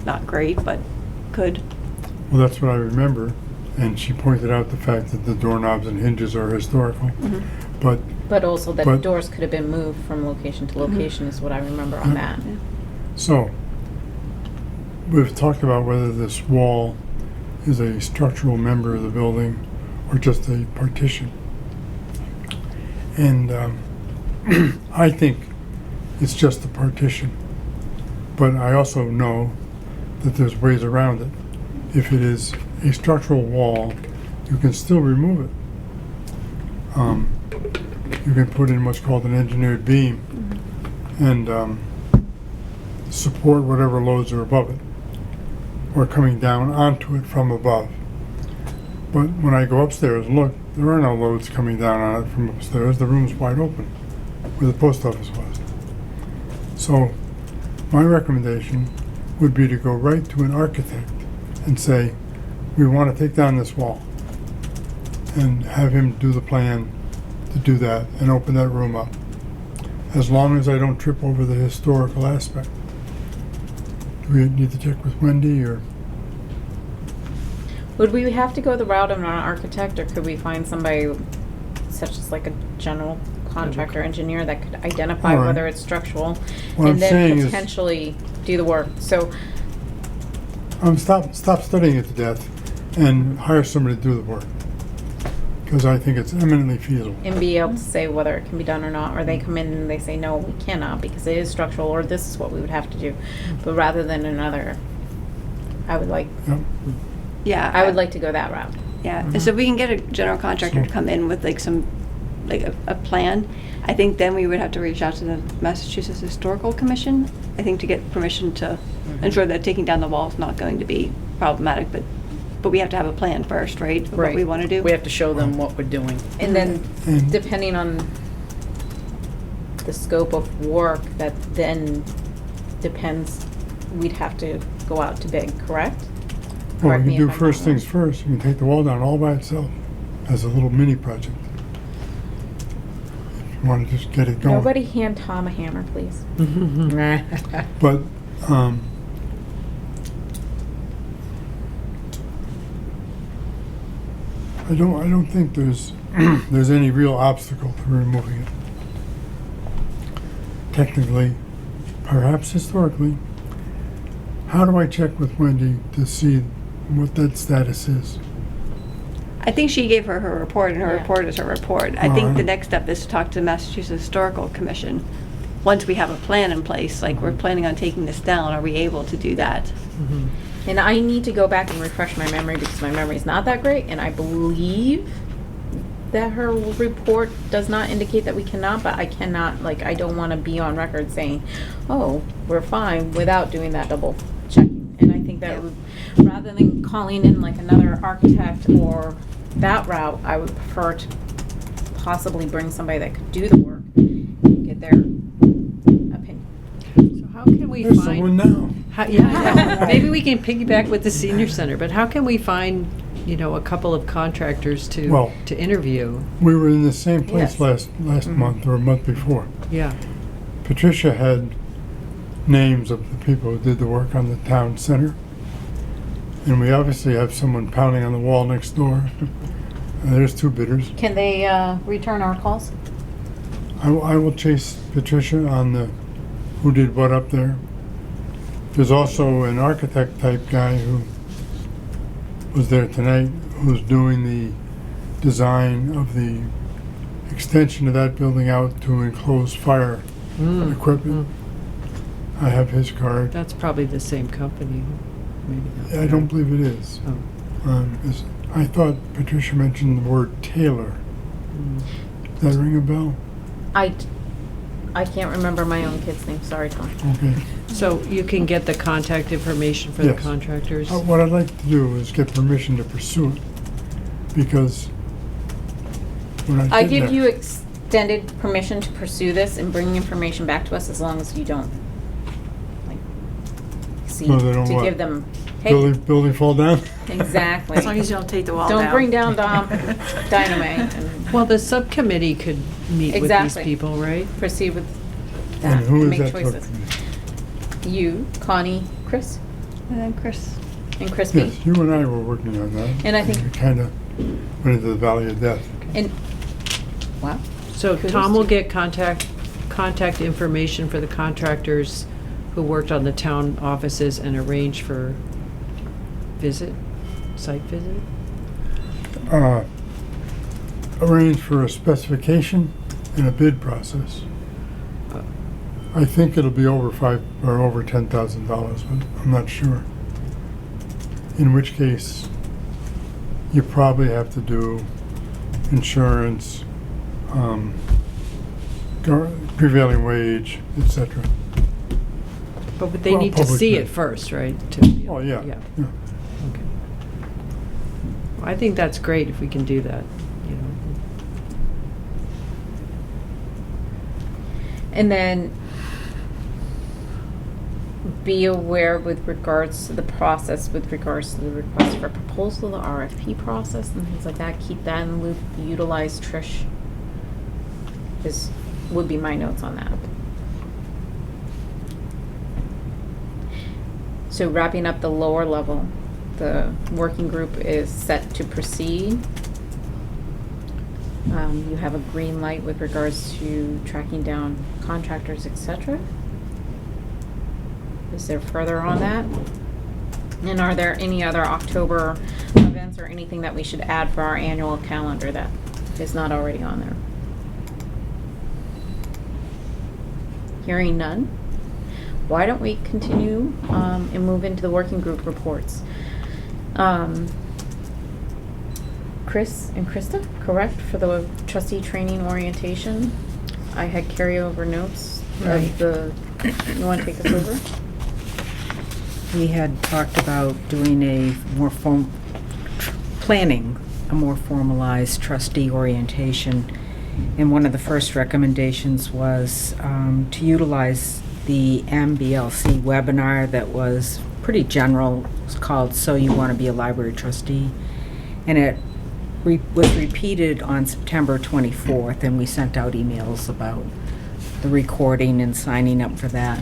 not great, but could. Well, that's what I remember, and she pointed out the fact that the doorknobs and hinges are historical, but But also that But- doors could have been moved from location to location is what I remember on that. so, we've talked about whether this wall is a structural member of the building or just a partition. And I think it's just a partition. But I also know that there's ways around it. If it is a structural wall, you can still remove it. You can put in what's called an engineered beam and support whatever loads are above it or coming down onto it from above. But when I go upstairs and look, there are no loads coming down on it from upstairs. The room's wide open where the post office was. So my recommendation would be to go right to an architect and say, we want to take down this wall, and have him do the plan to do that and open that room up, as long as I don't trip over the historical aspect. Do we need to check with Wendy, or? Would we have to go the route of an architect, or could we find somebody such as like a general contractor engineer that could identify All right. whether it's structural What I'm and then saying is- potentially do the work? So, Stop studying it to death and hire somebody to do the work. Because I think it's eminently feasible. and be able to say whether it can be done or not, or they come in and they say, no, we cannot because it is structural, or this is what we would have to do. But rather than another, I would like, Yep. Yeah. I would like to go that route. Yeah, and so if we can get a general contractor to come in with like some, like a plan, I think then we would have to reach out to the Massachusetts Historical Commission, I think, to get permission to ensure that taking down the wall is not going to be problematic, but we have to have a plan first, right? of What we want to do. We have to show them what we're doing. And then And- depending on the scope of work, that then depends, we'd have to go out to bid, correct? Well, Correct you me can do if I'm first wrong. things first. You can take the wall down all by itself as a little mini project. If you want to just get it going. Nobody hand Tom a hammer, please. But, I don't think there's, there's any real obstacle to removing it. Technically, perhaps historically, how do I check with Wendy to see what that status is? I think she gave her report, and her Yeah. report is her report. I think the Alright. next step is to talk to the Massachusetts Historical Commission. Once we have a plan in place, like we're planning on taking this down, are we able to do that? And I need to go back and refresh my memory because my memory's not that great, and I believe that her report does not indicate that we cannot, but I cannot, like, I don't want to be on record saying, oh, we're fine, without doing that double checking. And I think that would, rather than calling in like another architect or that route, I would prefer to possibly bring somebody that could do the work, and get their opinion. So how can we There's find? someone now. Yeah, maybe we can piggyback with the senior center, but how can we find, a couple of contractors Well- to interview? We were in the same place Yes. last month or a month before. Yeah. Patricia had names of the people who did the work on the town center. And we obviously have someone pounding on the wall next door. There's two bidders. Can they return our calls? I will chase Patricia on the who did what up there. There's also an architect type guy who was there tonight who's doing the design of the extension of that building out to enclose fire equipment. I have his card. That's probably the same company, maybe not. I don't believe it is. Oh. I thought Patricia mentioned the word Taylor. Does that ring a bell? I can't remember my own kid's name, sorry, Tom. Okay. So you can get the contact information for the Yes. contractors? What I'd like to do is get permission to pursue it, because when I did give that- you extended permission to pursue this and bring information back to us as long as you don't, like, see, No, they don't to what? give them, hey, building fall down? exactly. As long as you don't take the wall down. Don't bring down dynamite and Well, the subcommittee could meet with these Exactly. people, right? proceed with And that, who and is make that choices. subcommittee? You, Connie, Chris, And then Chris, and Crispy. Yes, you and I were working on that. And I think- We kind of went into the valley of death. And, wow, So Kudos Tom to will you. get contact information for the contractors who worked on the town offices and arrange for site visit? Arrange for a specification and a bid process. Uh, I think it'll be over over $10,000, but I'm not sure. In which case, you probably have to do insurance, prevailing wage, etc. But they Well, need to public see bid. it first, right? to be Oh, able- yeah. Yeah. Okay. Well, I think that's great if we can do that, and then be aware with regards to the process, with regards to the request for proposal, the RFP process and things like that, keep that in the loop, utilize Trish would be my notes on that. So wrapping up the lower level, the working group is set to proceed. You have a green light with regards to tracking down contractors, etc. Is there further on that? And are there any other October events or anything that we should add for our annual calendar that is not already on there? Hearing none, why don't we continue and move into the working group reports? Chris and Krista, correct, for the trustee training orientation? I had carryover notes Right. of the, you want to take us over? We had talked about doing a more planning a more formalized trustee orientation. And one of the first recommendations was to utilize the MBLC webinar that was pretty general. It was called So You Want to Be a Library Trustee. And it was repeated on September 24th, and we sent out emails about the recording and signing up for that.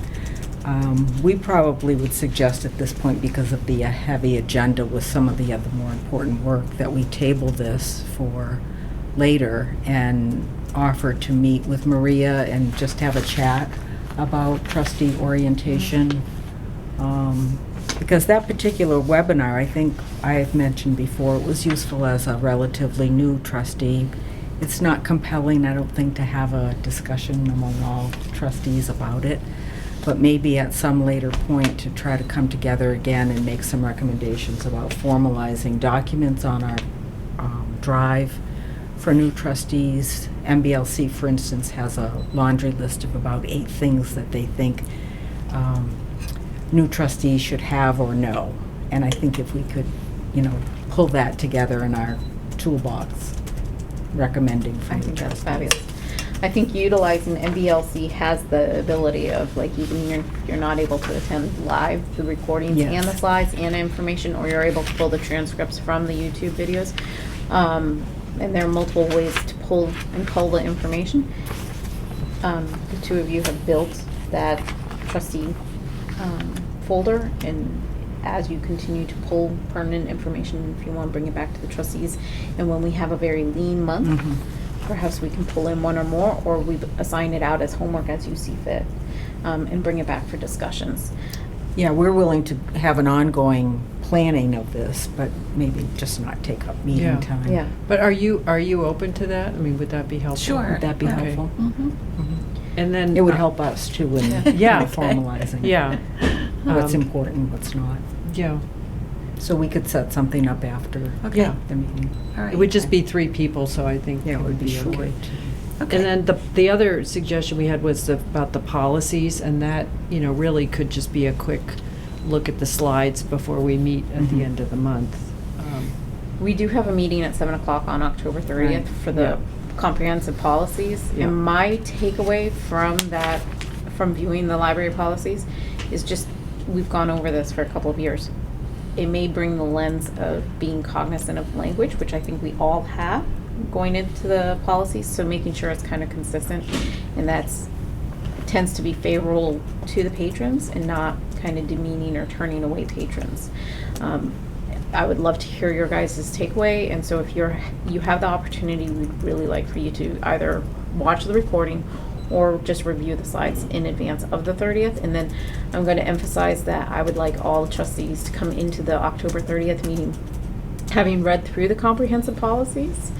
We probably would suggest at this point, because of the heavy agenda with some of the other more important work, that we table this for later and offer to meet with Maria and just have a chat about trustee orientation. Because that particular webinar, I think I have mentioned before, it was useful as a relatively new trustee. It's not compelling, I don't think, to have a discussion among all trustees about it, but maybe at some later point to try to come together again and make some recommendations about formalizing documents on our drive for new trustees. MBLC, for instance, has a laundry list of about 8 things that they think new trustees should have or know. And I think if we could, pull that together in our toolbox, recommending for I new think that's trustees. fabulous. I think utilizing MBLC has the ability of, like, even you're not able to attend live, the recordings Yes. and the slides and information, or you're able to pull the transcripts from the YouTube videos. And there are multiple ways to pull and cull the information. The two of you have built that trustee folder, and as you continue to pull pertinent information, if you want to bring it back to the trustees, and when we have a very lean month, Mhm. perhaps we can pull in one or more, or we assign it out as homework as you see fit, and bring it back for discussions. Yeah, we're willing to have an ongoing planning of this, but maybe just not take up meeting Yeah. time. Yeah. But are you open to that? I mean, would that be helpful? Sure. Would that be Okay. helpful? Mm-hmm. And then It would help us too in Yeah. in formalizing. Yeah. What's Um, important, what's not. Yeah. So we could set something up after Okay. Yeah. the meeting. All right. It would just be 3 people, so I think Yeah, it would be short. okay. Okay. And then the other suggestion we had was about the policies, and that, really could just be a quick look at the slides before we meet at Mhm. the end of the month. We do have a meeting at 7 o'clock on October 30th Right. for the Yeah. comprehensive policies. Yeah. And my takeaway from that, from viewing the library policies, is just, we've gone over this for a couple of years. It may bring the lens of being cognizant of language, which I think we all have going into the policies, so making sure it's kind of consistent, and that's tends to be favorable to the patrons and not kind of demeaning or turning away patrons. I would love to hear your guys' takeaway, and so if you have the opportunity, we'd really like for you to either watch the recording or just review the slides in advance of the 30th. And then I'm going to emphasize that I would like all trustees to come into the October 30th meeting having read through the comprehensive policies.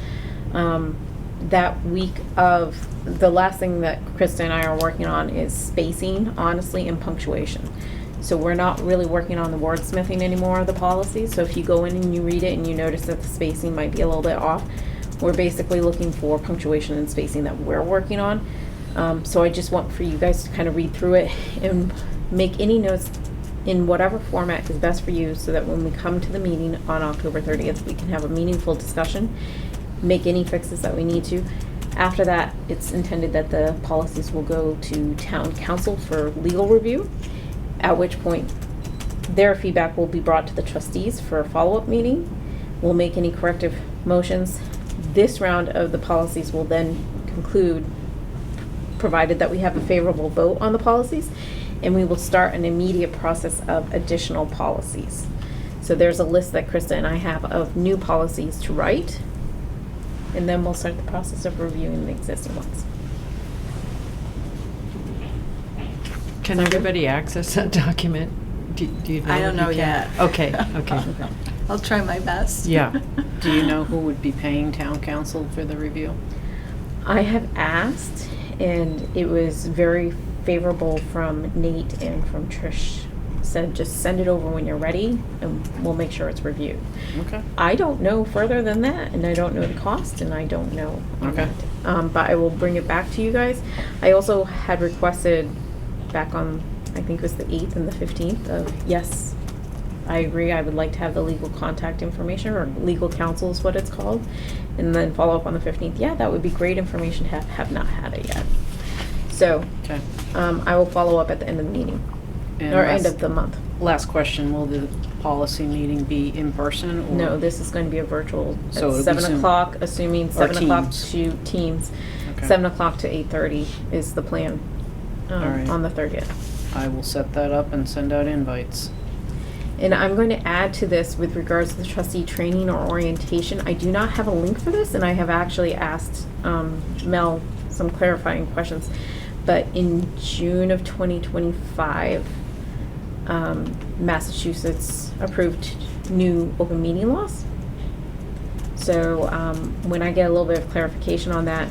That week of, the last thing that Krista and I are working on is spacing, honestly, and punctuation. So we're not really working on the wordsmithing anymore of the policy. So if you go in and you read it and you notice that the spacing might be a little bit off, we're basically looking for punctuation and spacing that we're working on. So I just want for you guys to kind of read through it and make any notes in whatever format is best for you, so that when we come to the meeting on October 30th, we can have a meaningful discussion, make any fixes that we need to. After that, it's intended that the policies will go to town council for legal review, at which point their feedback will be brought to the trustees for a follow-up meeting. We'll make any corrective motions. This round of the policies will then conclude, provided that we have a favorable vote on the policies. and we will start an immediate process of additional policies. So there's a list that Krista and I have of new policies to write, and then we'll start the process of reviewing the existing ones. Can everybody access that document? Do you know? I don't if know you can? yet. Okay, okay. I'll try my best. Yeah. Do you know who would be paying town council for the review? I have asked, and it was very favorable from Nate and from Trish. Said just send it over when you're ready, and we'll make sure it's reviewed. Okay. I don't know further than that, and I don't know the cost, and I don't know on Okay. that. But I will bring it back to you guys. I also had requested back on, I think it was the 8th and the 15th of, yes, I agree, I would like to have the legal contact information, or legal counsel is what it's called, and then follow up on the 15th. Yeah, that would be great information, have not had it yet. So, Okay. I will follow up at the end of the meeting, And or last- end of the month. Last question, will the policy meeting be in person or? No, this is going to be a virtual, So it'll at be 7 Zoom. o'clock, assuming Or 7 o'clock Teams. to Teams. Okay. 7 o'clock to 8:30 is the plan, All right. on the 30th. I will set that up and send out invites. And I'm going to add to this with regards to the trustee training or orientation. I do not have a link for this, and I have actually asked Mel some clarifying questions. But in June of 2025, Massachusetts approved new open meeting laws. So when I get a little bit of clarification on that,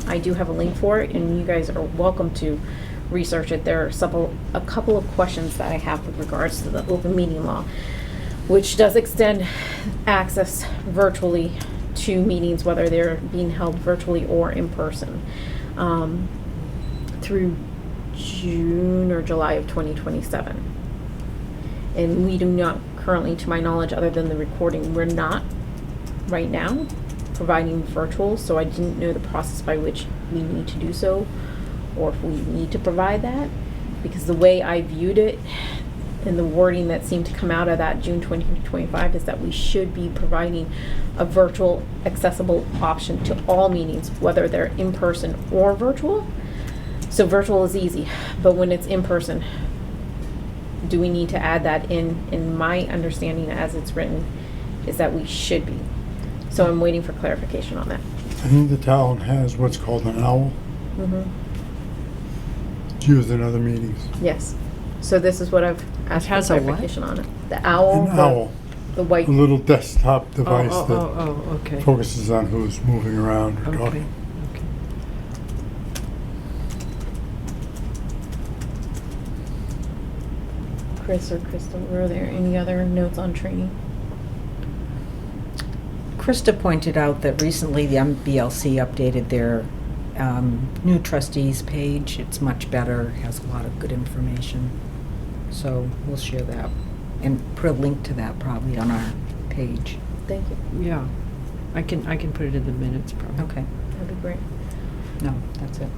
I do have a link for it, and you guys are welcome to research it. There are a couple of questions that I have with regards to the open meeting law, which does extend access virtually to meetings, whether they're being held virtually or in person, through June or July of 2027. And we do not currently, to my knowledge, other than the recording, we're not right now providing virtual, so I didn't know the process by which we need to do so, or if we need to provide that, because the way I viewed it and the wording that seemed to come out of that June 2025 is that we should be providing a virtual accessible option to all meetings, whether they're in person or virtual. So virtual is easy, but when it's in person, do we need to add that in? In my understanding as it's written is that we should be. So I'm waiting for clarification on that. I think the town has what's called an owl. Mm-hmm. It's used in other meetings. Yes. So this is what I've asked for has a what? clarification on it. The owl. An owl, The white. a little desktop device that Oh, okay. focuses on who's moving around or Okay, talking. okay. Chris or Crystal, were there any other notes on training? Krista pointed out that recently the MBLC updated their new trustees page. It's much better, has a lot of good information. So we'll share that and put a link to that probably on our page. Thank you. Yeah. I can put it in the minutes probably. Okay. That'd be great. No, that's it.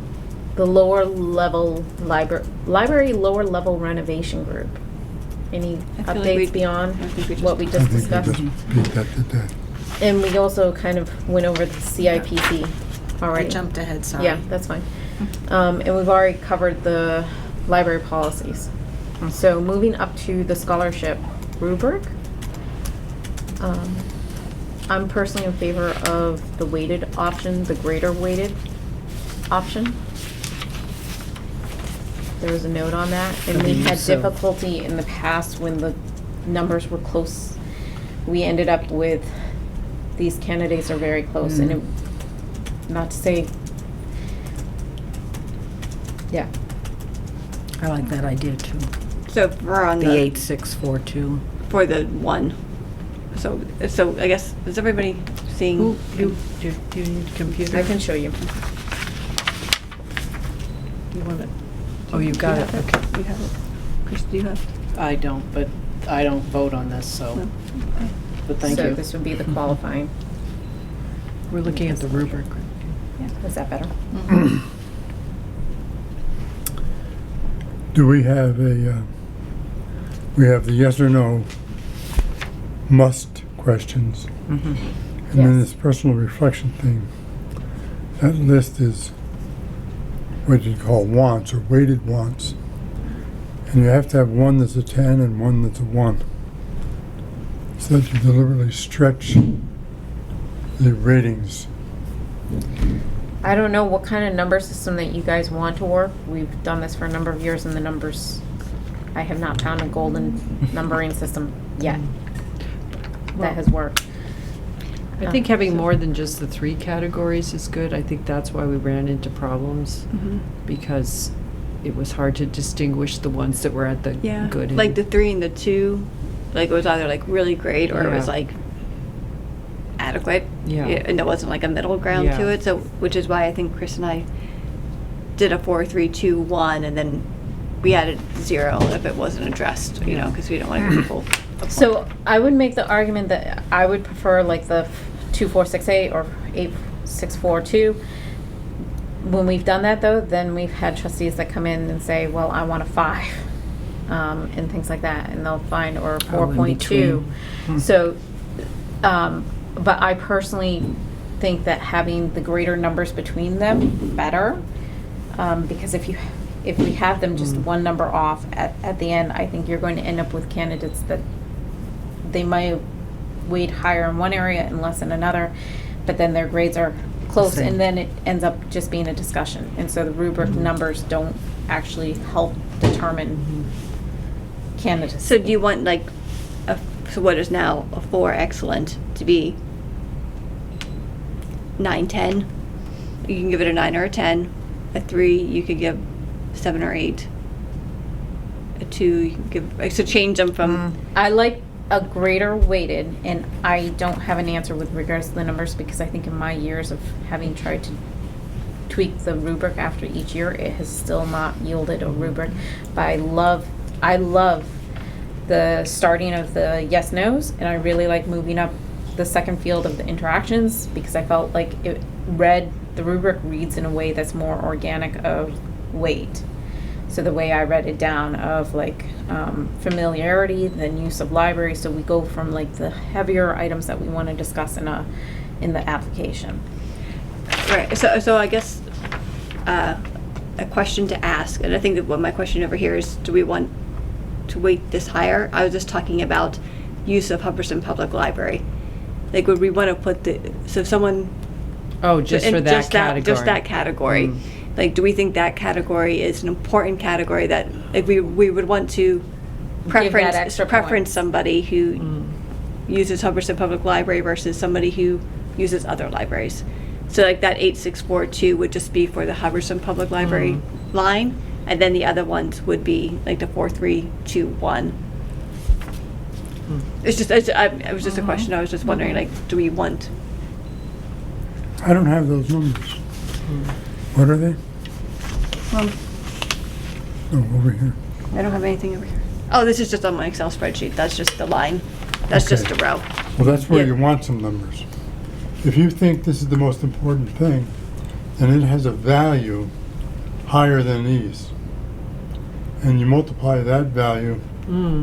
The lower level library lower level renovation group. Any I feel like updates beyond I think we just what we I just think we discussed? just beat that to death. And we also kind of went over the CIPC I already. jumped ahead, sorry. Yeah, that's fine. And we've already covered the library policies. So moving up to the scholarship rubric. I'm personally in favor of the weighted option, the greater weighted option. There was a note on that, and we had So- difficulty in the past when the numbers were close. We ended up with, these candidates are very close, and it, not to say, yeah. I like that idea too. So if we're on The the, 8642. for the one. So I guess, is everybody seeing? Who, do you need a computer? I can show you. You want it? Oh, you got it, okay. You have it. Chris, do you have? I don't, but I don't vote on this, so, No. Okay. but thank So you. this would be the qualifying. We're looking at the rubric. Is that better? Do we have we have the yes or no must questions. Mm-hmm. And then Yes. this personal reflection thing. That list is what you call wants or weighted wants. And you have to have one that's a 10 and one that's a 1. So that you deliberately stretch the ratings. I don't know what kind of number system that you guys want to work. We've done this for a number of years, and the numbers, I have not found a golden numbering system yet that has worked. I think having more than just the 3 categories is good. I think that's why we ran into problems, because it was hard to distinguish the ones that were at the Yeah, good like end. the 3 and the 2, like it was either like really great or it was Yeah. like adequate. Yeah. And there wasn't like a middle ground to Yeah. it, so, which is why I think Chris and I did a 4, 3, 2, 1, and then we added 0 if it wasn't addressed, you know, because we don't want to give people a point. So I would make the argument that I would prefer like the 2468 or 8642. When we've done that though, then we've had trustees that come in and say, well, I want a 5, and things like that, and they'll find, or Oh, in 4.2. between. So, but I personally think that having the greater numbers between them better, because if we have them just one number off at the end, I think you're going to end up with candidates that they might have weighed higher in one area and less in another, but then their grades are close, Same. and then it ends up just being a discussion. And so the rubric numbers don't actually help determine candidates. So do you want like, so what is now a 4 excellent to be 9, 10? You can give it a 9 or a 10. A 3, you could give 7 or 8. A 2, you can give, like, so change them from, I like a greater weighted, and I don't have an answer with regards to the numbers, because I think in my years of having tried to tweak the rubric after each year, it has still not yielded a rubric. But I love the starting of the yes nos, and I really like moving up the second field of the interactions, because I felt like the rubric reads in a way that's more organic of weight. So the way I read it down of like familiarity, then use of library. So we go from like the heavier items that we want to discuss in the application. right, so I guess a question to ask, and I think that what my question over here is, do we want to weight this higher? I was just talking about use of Hubbardston Public Library. Like, would we want to put so if someone... Oh, just and for that category. Just that category. Like, do we think that category is an important category that, like, we would want to Give that extra preference points. somebody who uses Hubbardston Public Library versus somebody who uses other libraries? So, like, that 8642 would just be for the Hubbardston Public Library line, and then the other ones would be, like, the 4321. It's just, it was just a question. I was just wondering, like, do we want... I don't have those numbers. What are they? Oh, over here. I don't have anything over here. Oh, this is just on my Excel spreadsheet. That's just the line. That's just a Okay. row. Well, that's where Yeah. you want some numbers. If you think this is the most important thing, and it has a value higher than these, and you multiply that value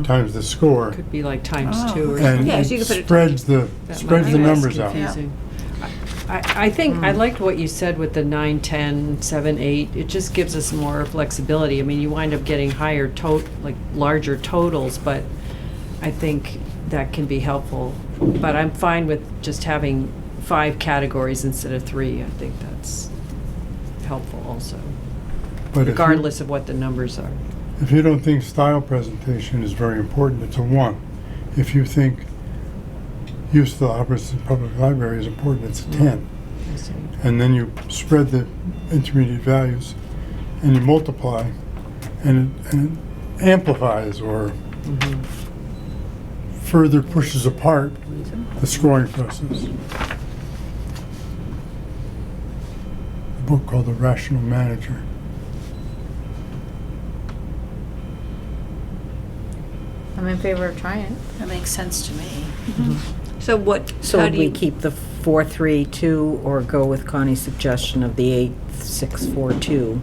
times the score, Could be like times Oh, 2 or and something. Yeah, it so you could put it- spreads the That spreads might the be less numbers out. confusing. I think I liked what you said with the 9, 10, 7, 8. It just gives us more flexibility. I mean, you wind up getting higher like larger totals, but I think that can be helpful. But I'm fine with just having 5 categories instead of 3. I think that's helpful also, But if you- regardless of what the numbers are. If you don't think style presentation is very important, it's a 1. If you think use of the Hubbardston Public Library is important, it's a 10. I see. And then you spread the intermediate values and you multiply, and it amplifies or further pushes apart the scoring process. A book called The Rational Manager. I'm in favor of trying it. That makes sense to me. So what, So how would do we you... keep the 432 or go with Connie's suggestion of the 8642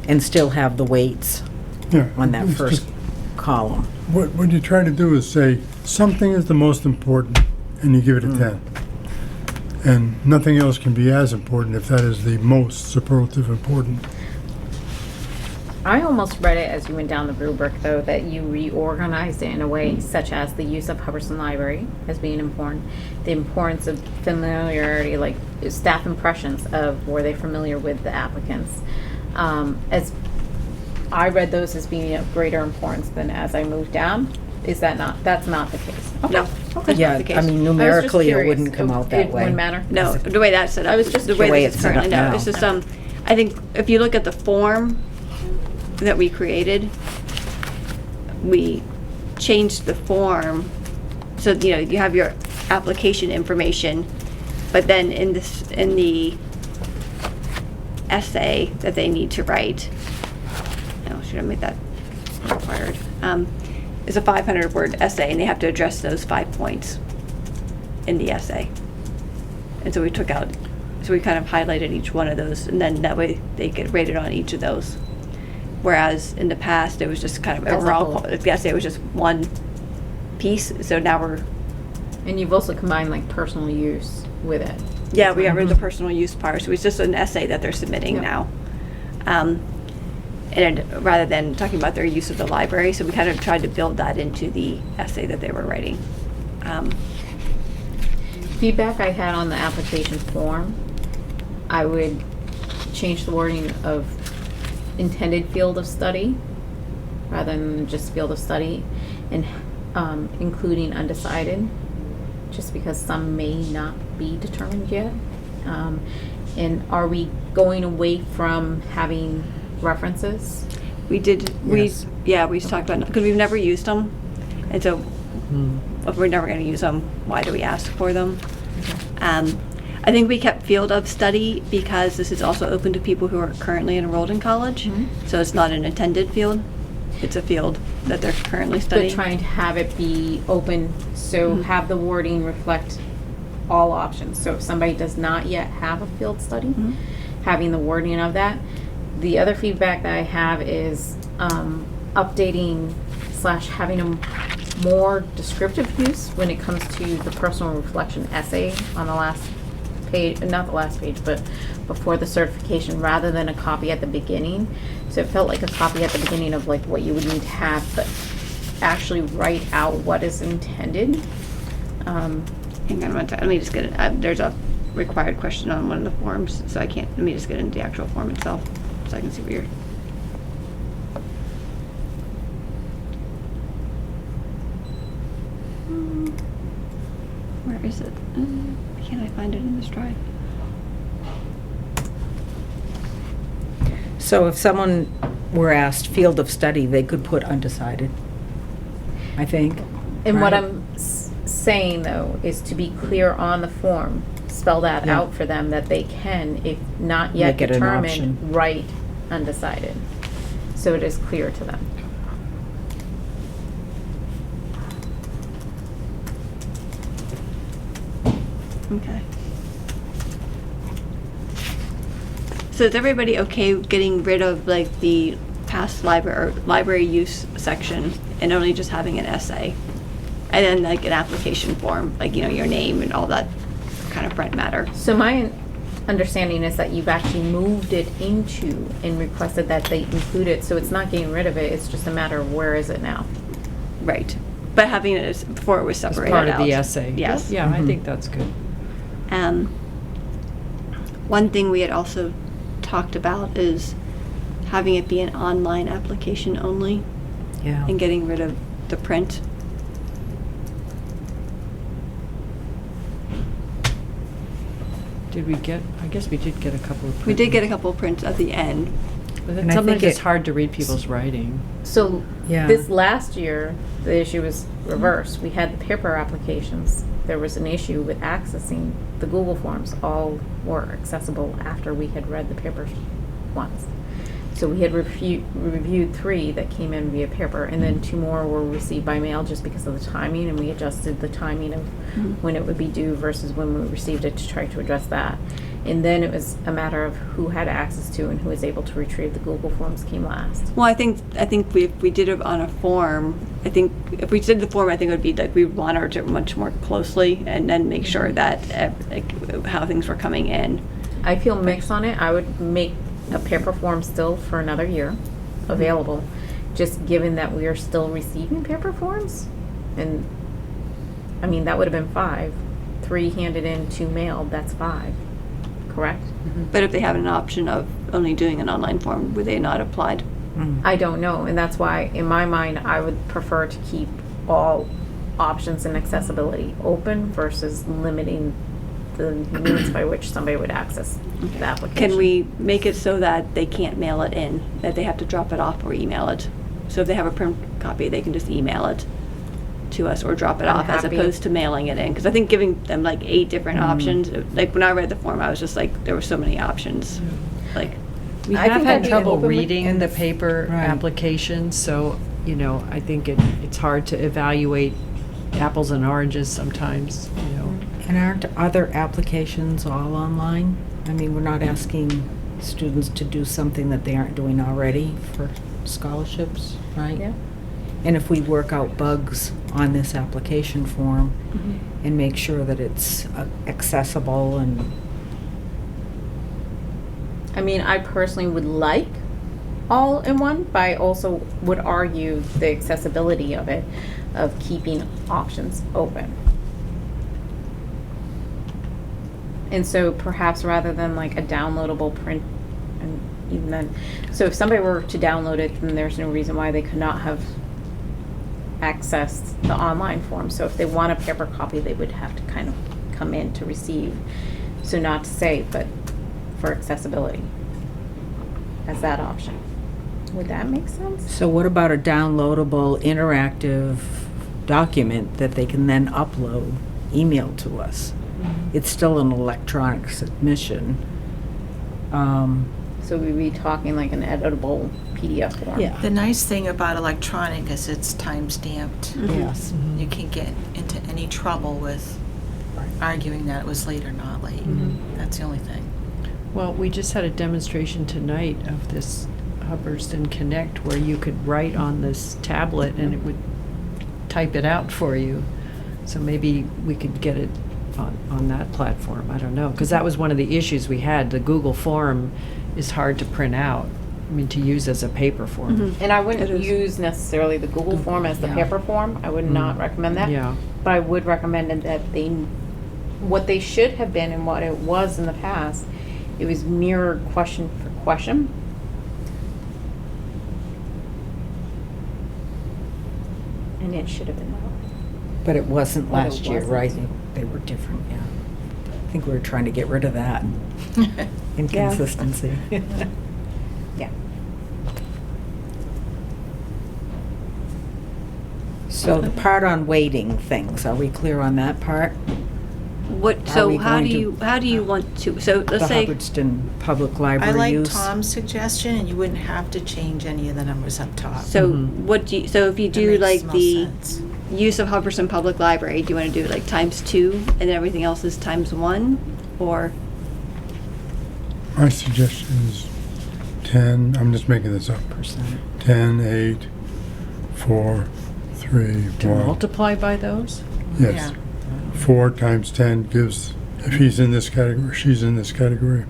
and still have the weights Yeah. on that it's first just- column? What you try to do is say, something is the most important, and you give it a 10. And nothing else can be as important if that is the most superlative important. I almost read it as you went down the rubric, though, that you reorganized it in a way such as the use of Hubbardston Library as being important, the importance of familiarity, like staff impressions of were they familiar with the applicants. As I read those as being of greater importance than as I moved down. Is that not? That's not the case. No. Okay. Yeah, the case. I mean, I was just numerically, it curious. wouldn't come out that It way. wouldn't matter. No, the way that's set up. I was just the way curious. this is The way currently. it's set up No, now. it's just I think if you look at the form that we created, we changed the form so you have your application information, but then in the essay that they need to write. Oh, should I make that required? Is a 500-word essay, and they have to address those 5 points in the essay. And so we took out, so we kind of highlighted each one of those, and then that way they get rated on each of those. Whereas in the past, it was just kind of As a overall, whole. the essay was just one piece. So now we're, And you've also combined like personal use with it. yeah, we got rid of the personal use part. So it's just an essay that they're submitting Yep. now. And rather than talking about their use of the library, so we kind of tried to build that into the essay that they were writing. Feedback I had on the application form, I would change the wording of intended field of study rather than just field of study, and including undecided, just because some may not be determined yet. And are we going away from having references? We did, Yes. we talked about, because we've never used them. And so if we're never going to use them, why do we ask for them? I think we kept field of study because this is also open to people who are currently enrolled in college. Mhm. So it's not an intended field. It's a field that they're currently But studying. trying to have it be open, so have the wording reflect all options. So if somebody does not yet have a field study, Mhm. having the wording of that. The other feedback that I have is updating / having a more descriptive use when it comes to the personal reflection essay on the last page, not the last page, but before the certification, rather than a copy at the beginning. So it felt like a copy at the beginning of like what you would need to have, but actually write out what is intended. Hang on one second. Let me just get it. There's a required question on one of the forms, so I can't. Let me just get into the actual form itself, so I can see what you're. Where is it? Can't I find it in this drive? So if someone were asked field of study, they could put undecided, I think. And what right? I'm saying though is to be clear on the form, spell that Yeah. out for them that they can, if not yet Make it an determined, option. write undecided. So it is clear to them. Okay. So is everybody okay with getting rid of like the past library use section and only just having an essay? And then like an application form, like, your name and all that kind of front matter. So my understanding is that you've actually moved it into and requested that they include it, so it's not getting rid of it, it's just a matter of where is it now? Right. But having it before it was As separated part of out. the essay. Yes. Yeah, I Mhm. think that's good. One thing we had also talked about is having it be an online application only Yeah. and getting rid of the print. Did we get, I guess we did get a couple of. We did get a print couple of prints at the end. ones. But And I sometimes think it's it- hard to read people's writing. So Yeah. this last year, the issue was reversed. We had the paper applications. There was an issue with accessing the Google Forms. All were accessible after we had read the paper ones. So we had reviewed 3 that came in via paper, and then 2 more were received by mail just because of the timing, and we adjusted the timing of when it would be due versus when we received it to try to address that. And then it was a matter of who had access to and who was able to retrieve the Google Forms came last. Well, I think if we did it on a form, I think if we did the form, I think it would be like we would monitor it much more closely and then make sure that how things were coming in. I feel mixed on it. I would make a paper form still for another year. available, just given that we are still receiving paper forms. And, I mean, that would have been 5. 3 handed in, 2 mailed, that's 5, correct? But if they have an option of only doing an online form, would they not applied? I don't know, and that's why, in my mind, I would prefer to keep all options and accessibility open versus limiting the means by which somebody would access the application. Can we make it so that they can't mail it in, that they have to drop it off or email it? So if they have a print copy, they can just email it to us or drop it I'm off as happy. opposed to mailing it in? Because I think giving them like 8 different options, like when I read the form, I was just like, there were so many options. Like, We I have think had that'd be trouble open with- reading the paper Right. applications, so, you know, I think it's hard to evaluate apples and oranges sometimes, you know. And aren't other applications all online? I mean, we're not asking students to do something that they aren't doing already for scholarships, right? Yeah. And if we work out bugs on this application form and make sure that it's accessible and, I mean, I personally would like all in one, but I also would argue the accessibility of it, of keeping options open. And so perhaps rather than like a downloadable print, and even then, so if somebody were to download it, then there's no reason why they could not have accessed the online form. So if they want a paper copy, they would have to kind of come in to receive. So not to say, but for accessibility as that option. Would that make sense? so what about a downloadable interactive document that they can then upload, email to us? It's still an electronic submission. So we'd be talking like an editable PDF form. Yeah. The nice thing about electronic is it's time-stamped. Yes. You can't get into any trouble with arguing that it was late or not late. That's the only thing. Well, we just had a demonstration tonight of this Hubbardston Connect where you could write on this tablet and it would type it out for you. So maybe we could get it on that platform, I don't know. Because that was one of the issues we had. The Google form is hard to print out, I mean, to use as a paper form. And I It wouldn't is. use necessarily the Google form as the Yeah. paper form. I would not recommend that. Yeah. But I would recommend that what they should have been and what it was in the past, it was mirrored question for question. And it should have been that way. But it wasn't But it last year, wasn't. right? They were different, yeah. I think we were trying to get rid of that inconsistency. Yeah. So the part on waiting things, are we clear on that part? what, Are so we how going do to- you, want to, so let's The say, Hubbardston Public I Library like use? Tom's suggestion, and you wouldn't have to change any of the numbers up top. so Mhm. what do you, so if you That do makes like most the sense. use of Hubbardston Public Library, do you want to do it like ×2 and then everything else is ×1? Or, My suggestion is 10, I'm just making this up, Percent. 10, 8, 4, 3, To 1. multiply by those? Yes. 4 times 10 gives, if he's in this category, she's in this category,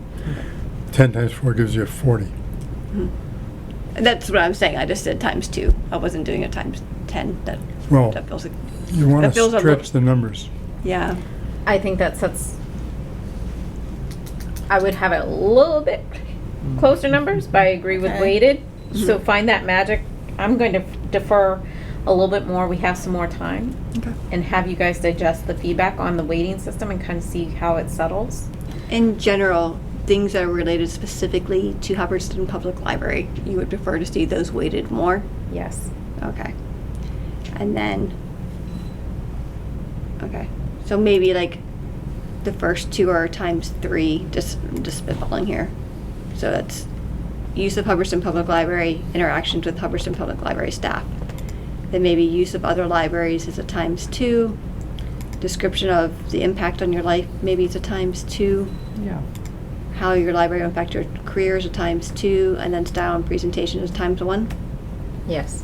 10 times 4 gives you 40. that's what I'm saying, I just said ×2. I wasn't doing it ×10. Well, That feels like, you want that feels to a stretch little- the numbers. yeah. I think that sets, I would have it a little bit closer numbers, but I agree with Okay. weighted. So find that magic. I'm going to defer a little bit more. We have some more time. Okay. And have you guys digest the feedback on the weighting system and kind of see how it settles. In general, things that are related specifically to Hubbardston Public Library, you would prefer to see those weighted more? Yes. Okay. And then, okay, so maybe like the first 2 are ×3, just spitballing here. So that's use of Hubbardston Public Library, interactions with Hubbardston Public Library staff. Then maybe use of other libraries is a ×2. Description of the impact on your life, maybe it's a ×2. Yeah. How your library will affect your career is a ×2, and then style and presentation is ×1. Yes.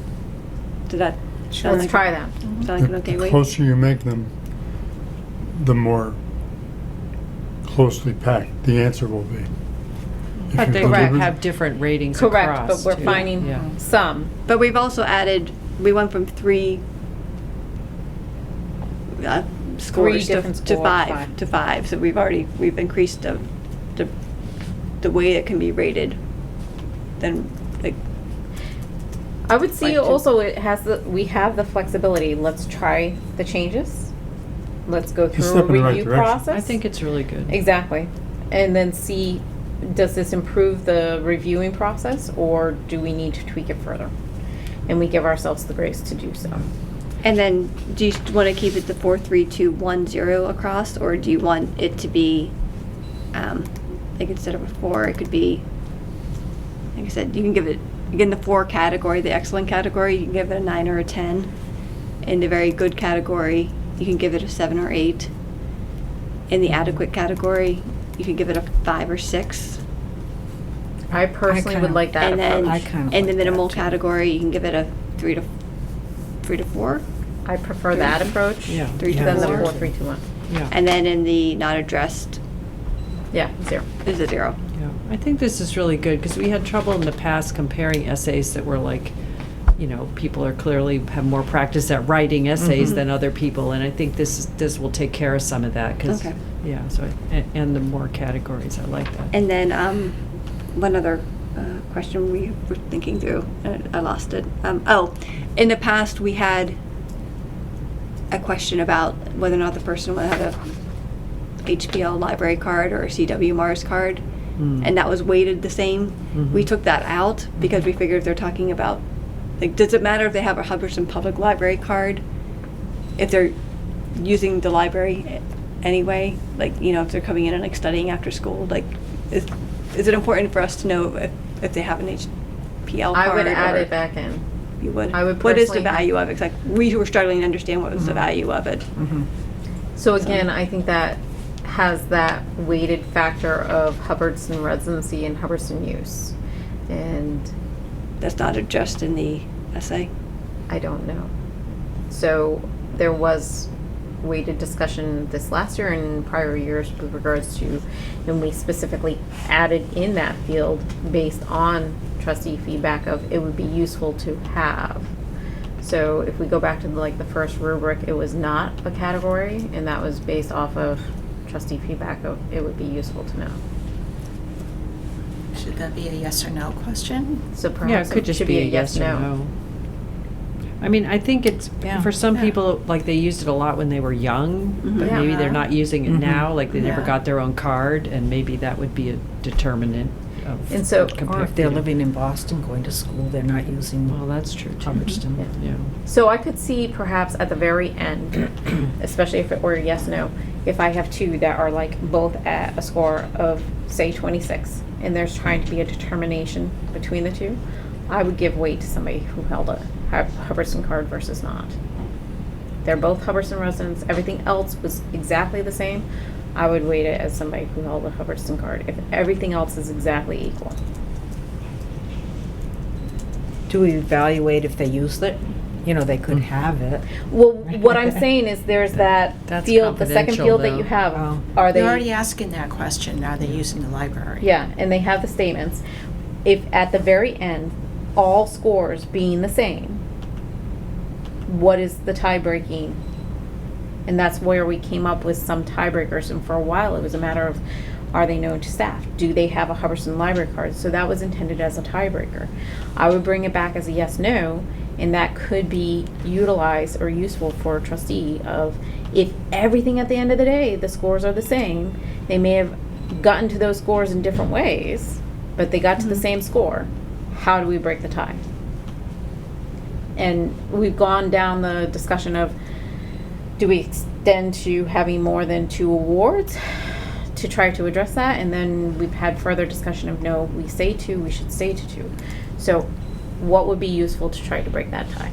Did that Sure. sound Let's like, try that. sound like an okay The way? closer you make them, the more closely packed the answer will be. if But you they delivered- have different ratings Correct, across, but we're too. finding Yeah. some. But we've also added, we went from 3 scores different to scores, 5, to 5. So we've increased the way it can be rated. Then, like, I would see Like to- also we have the flexibility. Let's try the changes. Let's go It's a through a step in the right review direction. process. I think it's really good. Exactly. And then see, does this improve the reviewing process or do we need to tweak it further? And we give ourselves the grace to do so. and then do you want to keep it the 43210 across, or do you want it to be, like instead of a 4, it could be, like I said, you can give it, again, the 4 category, the excellent category, you can give it a 9 or a 10. In the very good category, you can give it a 7 or 8. In the adequate category, you can give it a 5 or 6. I personally would kinda- like that And then, approach. I kinda in the like minimal that, too. category, you can give it a 3 to 4. I prefer that approach Yeah. 3 to than the 4. 4, 3, 2, 1. Yeah. And then in the not addressed Yeah, 0. is a 0. Yeah, I think this is really good, because we had trouble in the past comparing essays that were like, you know, people are clearly have more practice at writing essays Mm-hmm. than other people, and I think this will take care of some of that, because, Okay. yeah, so, and the more categories, I like that. And then one other question we were thinking through, I lost it. In the past, we had a question about whether or not the person would have a HPL library card or a CW Mars card, and that was weighted the same. We took that out because we figured if they're talking about, like, does it matter if they have a Hubbardson Public Library card if they're using the library anyway? Like, you know, if they're coming in and like studying after school, like, is it important for us to know if they have an HPL card? I would add or it back in. You would? I would What is the personally- value of it? 'Cause, like, we were struggling to understand what was the value of it. So again, I think that has that weighted factor of Hubbardston residency and Hubbardston use. And That's not just in the essay. I don't know. So there was weighted discussion this last year and in prior years with regards to, and we specifically added in that field based on trustee feedback of it would be useful to have. So if we go back to like the first rubric, it was not a category, and that was based off of trustee feedback of it would be useful to know. Should that be a yes or no question? So Yeah, perhaps it could just should be a yes or no. I mean, I think it's, Yeah. for some Yeah. people, like, they used it a lot when they were young, but Yeah. maybe they're not using it now, like, they never Yeah. got their own card, and maybe that would be a determinant of. And so- Or if they're living in Boston, going to school, they're not using Well, that's true, too. Hubbardston. Yeah. So I could see perhaps at the very end, especially if it were yes, no, if I have two that are like both at a score of, say, 26, and there's trying to be a determination between the two, I would give weight to somebody who held a Hubbardston card versus not. They're both Hubbardston residents, everything else was exactly the same, I would weight it as somebody who held a Hubbardston card, if everything else is exactly equal. Do we evaluate if they used it? You know, they could have it. Well, what I'm saying is there's that That's field, the second confidential, field that though. you have, Oh. are they? You're already asking that question, are they using the library? Yeah, and they have the statements. If at the very end, all scores being the same, what is the tie breaking? And that's where we came up with some tiebreakers, and for a while it was a matter of, are they known to staff? Do they have a Hubbardston library card? So that was intended as a tiebreaker. I would bring it back as a yes, no, and that could be utilized or useful for a trustee of, if everything at the end of the day, the scores are the same, they may have gotten to those scores in different ways, but they got to the same score. How do we break the tie? And we've gone down the discussion of, do we extend to having more than 2 awards to try to address that? And then we've had further discussion of, no, we say 2, we should stay to 2. So what would be useful to try to break that tie?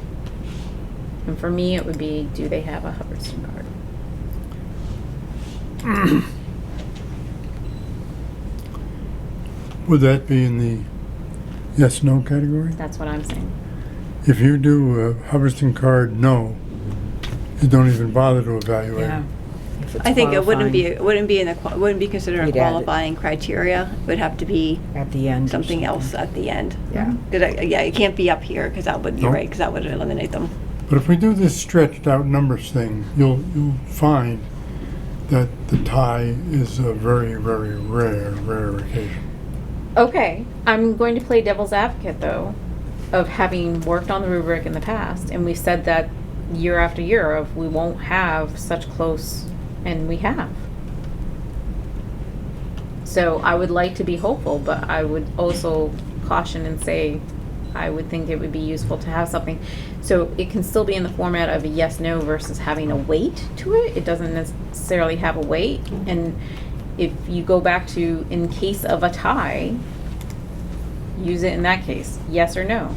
And for me, it would be, do they have a Hubbardston card? Would that be in the yes, no category? That's what I'm saying. If you do a Hubbardston card no, you don't even bother to evaluate Yeah. it. if it's I think it wouldn't be, qualifying. wouldn't be considered a You'd add it. qualifying criteria. It would have to be At the end. or something else at the end. Yeah. Because, yeah, it can't be up here, because that would, you're Nope. right, because that would eliminate them. But if we do this stretched out numbers thing, you'll find that the tie is a very, very rare occasion. Okay, I'm going to play devil's advocate though, of having worked on the rubric in the past, and we said that year after year of we won't have such close, and we have. So I would like to be hopeful, but I would also caution and say, I would think it would be useful to have something. So it can still be in the format of a yes, no versus having a weight to it. It doesn't necessarily have a weight. And if you go back to in case of a tie, use it in that case, yes or no.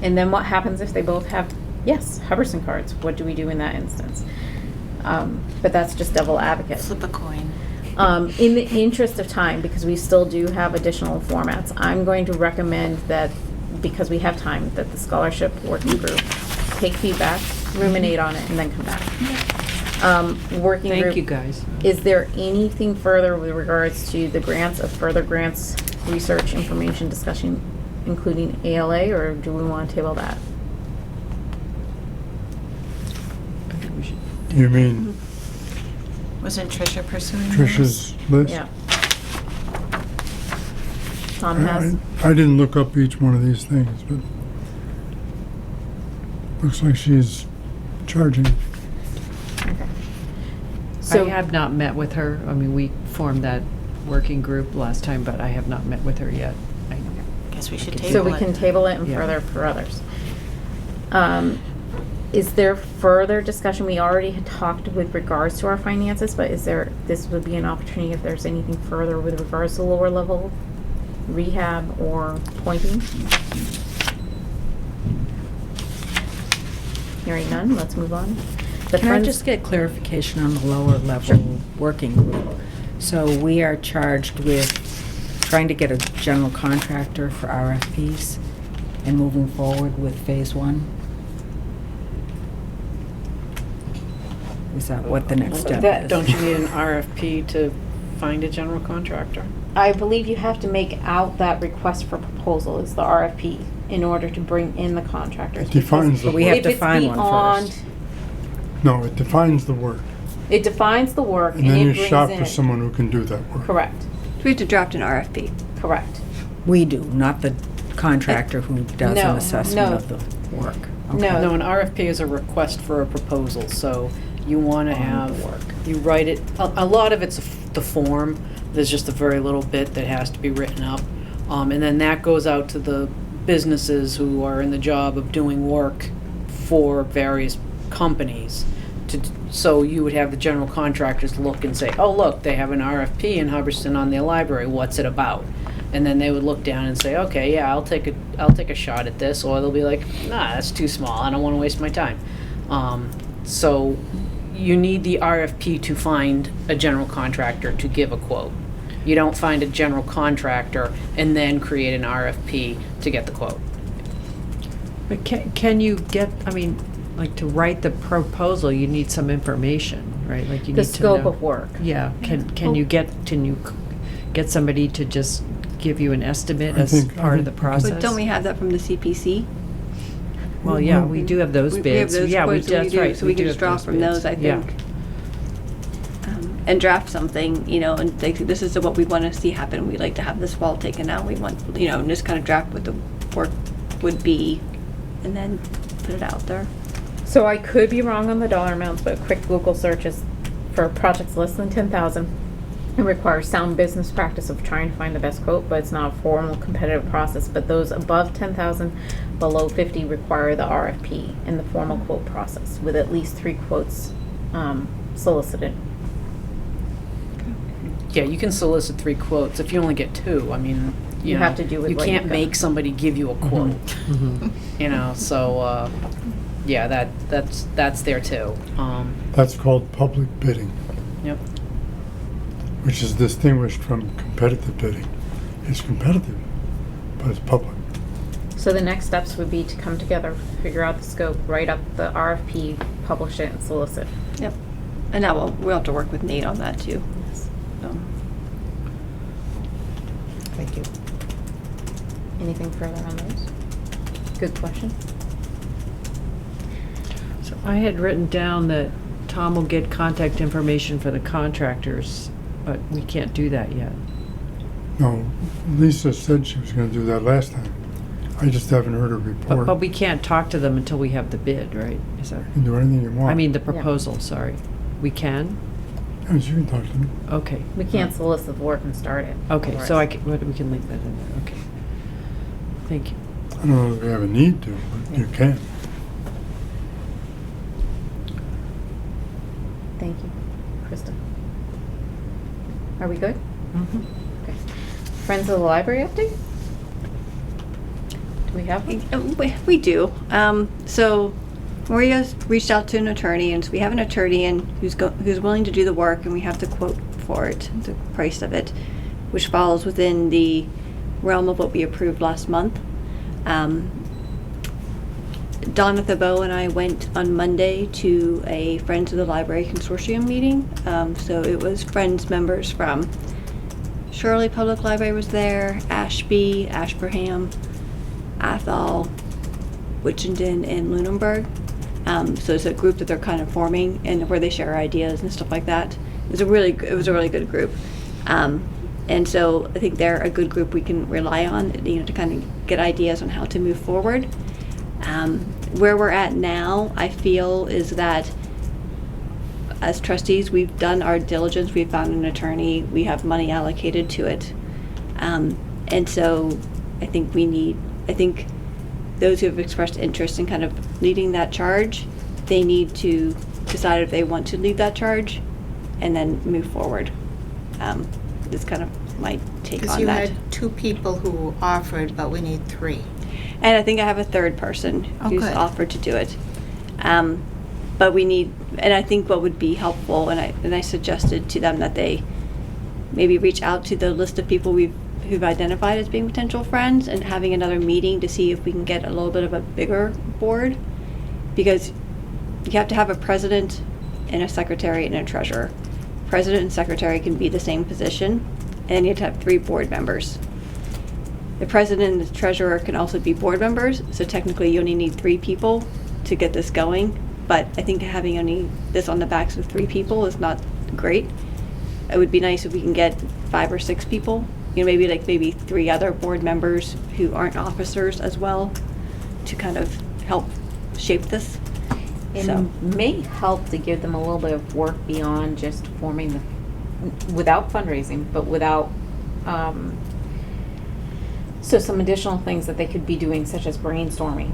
And then what happens if they both have yes, Hubbardson cards? What do we do in that instance? But that's just devil advocate. Flip a coin. In the interest of time, because we still do have additional formats, I'm going to recommend that, because we have time, that the scholarship working group take feedback, ruminate on it, and then come back. Working group. Thank you, guys. Is there anything further with regards to the grants, of further grants, research, information, discussion, including ALA, or do we want to table that? I think we should. You mean Wasn't Tricia pursuing Tricia's list? Yeah. Tom has. I didn't look up each one of these things, but looks like she's charging. Okay. I So have not met with her. I mean, we formed that working group last time, but I have not met with her yet. Guess we should Okay. table So we it. can table it and Yeah. further for others. Is there further discussion? We already had talked with regards to our finances, but is there, this would be an opportunity if there's anything further with regards to lower level rehab or pointing? Hearing none, let's move on. The Can I Friends- just get clarification on the lower level Sure. working group? So we are charged with trying to get a general contractor for RFPs and moving forward with phase one? Is that what the next step is? Don't you need an RFP to find a general contractor? I believe you have to make out that request for proposal is the RFP in order to bring in the contractors. It defines the But we have work. to find one first. No, it defines the work. It defines the work and And then it you brings shop in. for someone who can do that work. Correct, So we have to draft an RFP. correct. We do, not the contractor who does No, an assessment no. of the work. No. No, an RFP is a request for a proposal, so you want to have, you write it, a lot of it's the form, there's just a very little bit that has to be written up. And then that goes out to the businesses who are in the job of doing work for various companies. So you would have the general contractors look and say, oh, look, they have an RFP in Hubbardston on their library, what's it about? And then they would look down and say, okay, yeah, I'll take a shot at this, or they'll be like, nah, that's too small, I don't want to waste my time. So you need the RFP to find a general contractor to give a quote. You don't find a general contractor and then create an RFP to get the quote. But can you get, I mean, like to write the proposal, you need some information, right? Like you The need to scope know. of work. Yeah, can you get somebody to just give you an estimate I as think- part of the But process? But don't we have that from the CPC? Well, yeah, we do have those We have bids. those Yeah, quotes that that's do, right. So we do can just have draw from bids. those, I Yeah. think. And draft something, and like, this is what we want to see happen. We'd like to have this wall taken out. We want, and just kind of draft what the work would be and then put it out there. So I could be wrong on the dollar amounts, but a quick Google search is for projects less than 10,000. It requires sound business practice of trying to find the best quote, but it's not a formal competitive process. But those above 10,000, below 50 require the RFP in the formal quote process with at least 3 quotes solicited. Yeah, you can solicit 3 quotes. If you only get 2, I mean, You know, have to do with you what can't you've got. make somebody give you a quote. Mhm. So yeah, that's there too. That's called public bidding, Yep. which is distinguished from competitive bidding. It's competitive, but it's public. So the next steps would be to come together, figure out the scope, write up the RFP, publish it, and solicit. Yep. And now we'll have to work with Nate on that too. Yes. So. Thank you. Anything further on those? Good question. So I had written down that Tom will get contact information for the contractors, but we can't do that yet. No, Lisa said she was gonna do that last time. I just haven't heard her report. But we can't talk to them until we have the bid, right? Is that, You can do anything you want. I mean, the proposal, sorry. We can? Yes, you can talk to me. Okay. We can't solicit the work and start it. Okay, so otherwise. we can leave that in there, okay. Thank you. I don't know if we have a need to, but you can. Thank you. Krista. Are we good? Mhm. Okay. Friends of the Library update? Do we have one? We do. So Maria's reached out to an attorney, and so we have an attorney in who's willing to do the work, and we have the quote for it, the price of it, which falls within the realm of what we approved last month. Donna Thébault and I went on Monday to a Friends of the Library Consortium meeting. So it was Friends members from Shirley Public Library was there, Ashby, Ashburnham, Athol, Wichenden, and Lunenburg. So it's a group that they're kind of forming and where they share ideas and stuff like that. It was a really good group. And so I think they're a good group we can rely on, to kind of get ideas on how to move forward. Where we're at now, I feel, is that as trustees, we've done our diligence, we've found an attorney, we have money allocated to it. And so I think those who have expressed interest in kind of leading that charge, they need to decide if they want to lead that charge and then move forward. Is kind of my take Because on you that. had 2 people who offered, but we need 3. And I think I have a third person Oh, who's good. offered to do it. But we need, and I think what would be helpful, and I suggested to them that they maybe reach out to the list of people who've identified as being potential friends and having another meeting to see if we can get a little bit of a bigger board. Because you have to have a president and a secretary and a treasurer. President and secretary can be the same position, and then you have to have 3 board members. The president and the treasurer can also be board members, so technically you only need 3 people to get this going. But I think having only this on the backs of 3 people is not great. It would be nice if we can get 5 or 6 people, maybe 3 other board members who aren't officers as well, to kind of help shape this. It So. may help to give them a little bit of work beyond just forming without fundraising, but without, so some additional things that they could be doing, such as brainstorming,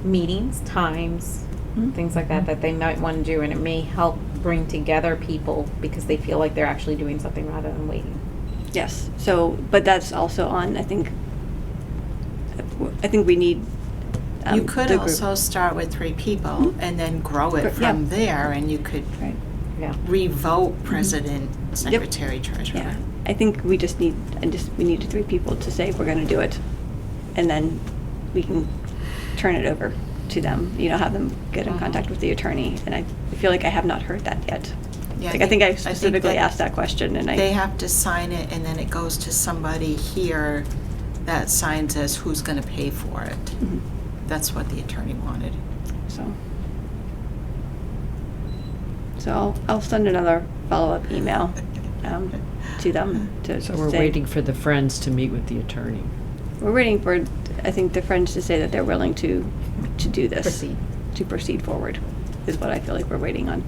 meetings, times, things like that they might want to do, and it may help bring together people because they feel like they're actually doing something rather than waiting. Yes, so, but that's also on, I think we need You could the group. also start with 3 people and then grow it Yeah. from there, and you could Right. Yeah. revote president, secretary, treasurer. Yeah, I think we just need, we need 3 people to say we're gonna do it. And then we can turn it over to them, have them get in contact with the attorney. And I feel like I have not heard that yet. Yeah, I think I that specifically asked that question, and They have to sign it, and then it goes to somebody here that signs as who's gonna pay for it. Mhm. That's what the attorney wanted. So I'll send another follow-up email to them to So we're say- waiting for the friends to meet with the attorney. We're waiting for, I think, the friends to say that they're willing to do this. Proceed. To proceed forward, is what I feel like we're waiting on.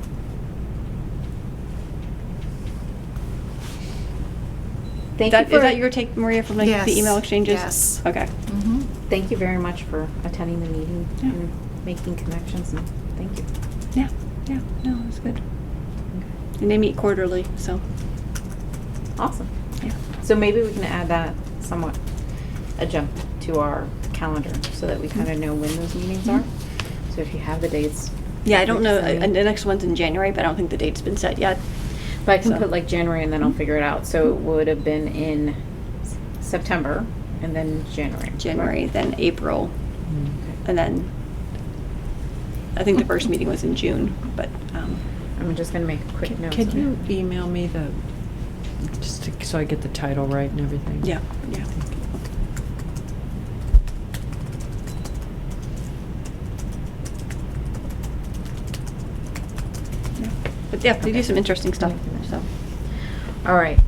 Thank Is you for, that your take, Maria, from the Yes, email exchanges? yes. Okay. Mm-hmm. thank you very much for attending the meeting Yeah. and making connections, and thank you. Yeah, no, it's good. And they meet quarterly, so, Awesome. yeah. So maybe we can add that somewhat adjunct to our calendar so that we kind of know when those meetings are. So if you have the dates. Yeah, I don't know, send me. and the next one's in January, but I don't think the date's been set yet. But I can So- put like January and then I'll figure it out. So it would have been in September and then January. January, then April, and then, I think the first meeting was in June, but, I'm I'm just gonna make a quick note. Can you email me the, so I get the title right and everything? Yeah. Yeah. But yeah, they do some interesting stuff, so. All right.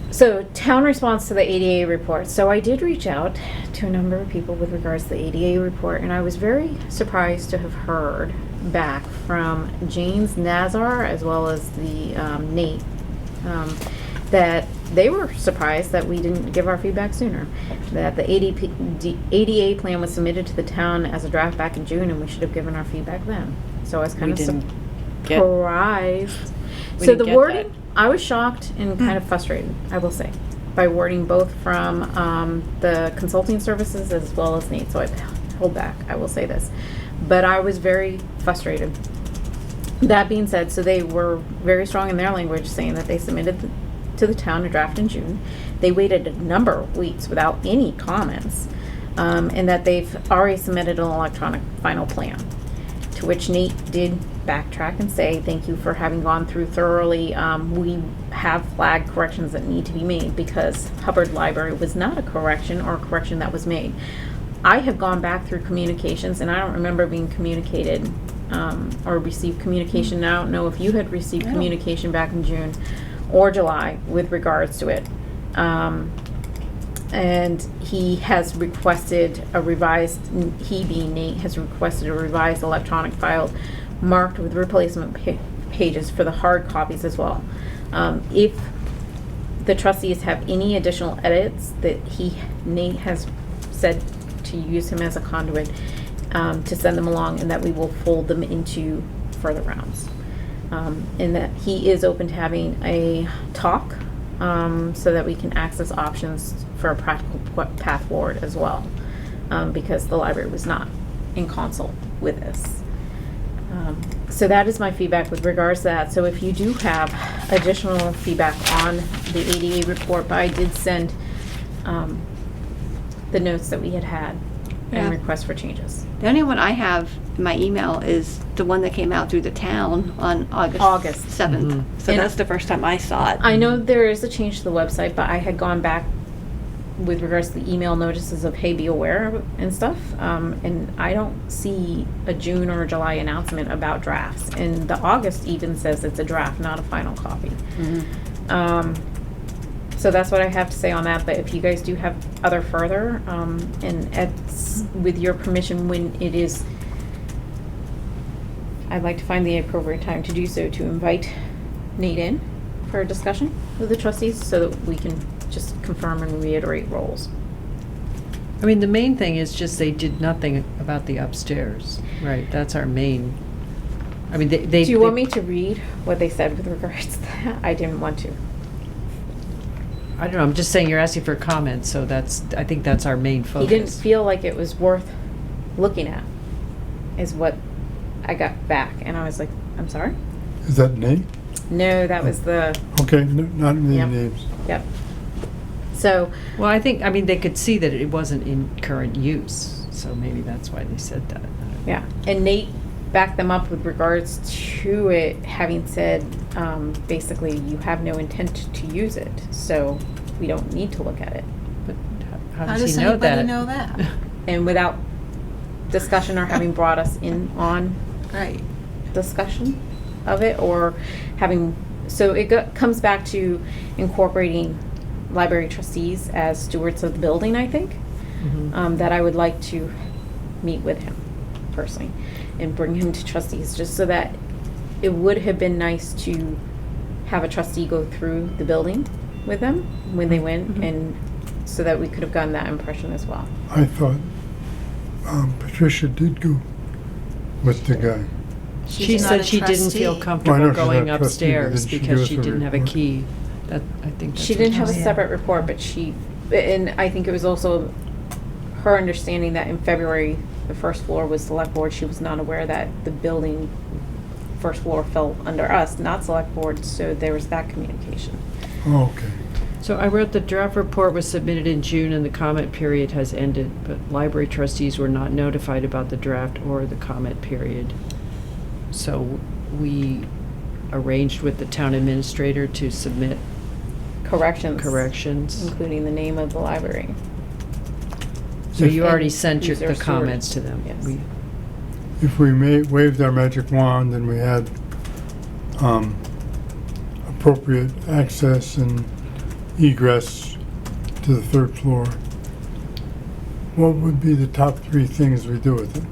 So town response to the ADA report. So I did reach out to a number of people with regards to the ADA report, and I was very surprised to have heard back from James Nazar as well as the Nate that they were surprised that we didn't give our feedback sooner. That the ADA plan was submitted to the town as a draft back in June, and we should have given our feedback then. So I was kind We of didn't get- surprised. We So didn't the get wording, that. I was shocked and kind of frustrated, I will say, by wording both from the consulting services as well as Nate. So I hold back, I will say this. But I was very frustrated. That being said, so they were very strong in their language, saying that they submitted to the town a draft in June. They waited a number of weeks without any comments, and that they've already submitted an electronic final plan. To which Nate did backtrack and say, thank you for having gone through thoroughly. We have flagged corrections that need to be made because Hubbard Library was not a correction or a correction that was made. I have gone back through communications, and I don't remember being communicated or received communication. I don't know if you had received communication back in June or July with regards to it. And he has requested a revised, he being Nate, has requested a revised electronic file marked with replacement pages for the hard copies as well. If the trustees have any additional edits that Nate has said to use him as a conduit, to send them along, and that we will fold them into further rounds. And that he is open to having a talk, so that we can access options for a practical path forward as well, because the library was not in consult with this. So that is my feedback with regards to that. So if you do have additional feedback on the ADA report, but I did send the notes that we had and Yeah. requests for changes. The only one I have in my email is the one that came out through the town on August 7th. Mhm. So And that's the first time I saw it. I know there is a change to the website, but I had gone back with regards to the email notices of, hey, be aware and stuff. And I don't see a June or a July announcement about drafts. And the August even says it's a draft, not a final copy. So that's what I have to say on that. But if you guys do have other further, and it's with your permission, when it is, I'd like to find the appropriate time to do so, to invite Nate in for a discussion with the trustees so that we can just confirm and reiterate roles. I mean, the main thing is just they did nothing about the upstairs, right? That's our main, I mean, they. Do you want me to read what they said with regards to that? I didn't want to. I don't know, I'm just saying you're asking for comments, so I think that's our main focus. He didn't feel like it was worth looking at, is what I got back. And I was like, I'm sorry? Is that Nate? No, that was the, Okay, not many Yep. names. yep. So, Well, I think, I mean, they could see that it wasn't in current use, so maybe that's why they said that. yeah. And Nate backed them up with regards to it, having said, basically, you have no intent to use it, so we don't need to look at it. But How how does does he know that? anybody know that? And without discussion or having brought us in on Right. discussion of it, or having, so it comes back to incorporating library trustees as stewards of the building, I think. Mhm. That I would like to meet with him personally and bring him to trustees, just so that it would have been nice to have a trustee go through the building with them when they went, Mhm. and so that we could have gotten that impression as well. I thought Patricia did go with the guy. She She's not said a she didn't feel trustee. comfortable Well, I know she's not going a trustee, but upstairs did she give because us she a didn't have a report? key. That, I think that's She what didn't have a said. separate report, but and I think it was also her understanding that in February, the first floor was select board. She was not aware that the building first floor fell under us, not select board, so there was that communication. Oh, okay. So I wrote the draft report was submitted in June and the comment period has ended, but library trustees were not notified about the draft or the comment period. So we arranged with the town administrator to submit corrections. Including the name of the library. So you And already sent user the storage. comments to them? Yes. If we waved our magic wand and we had appropriate access and egress to the third floor, what would be the top 3 things we do with it?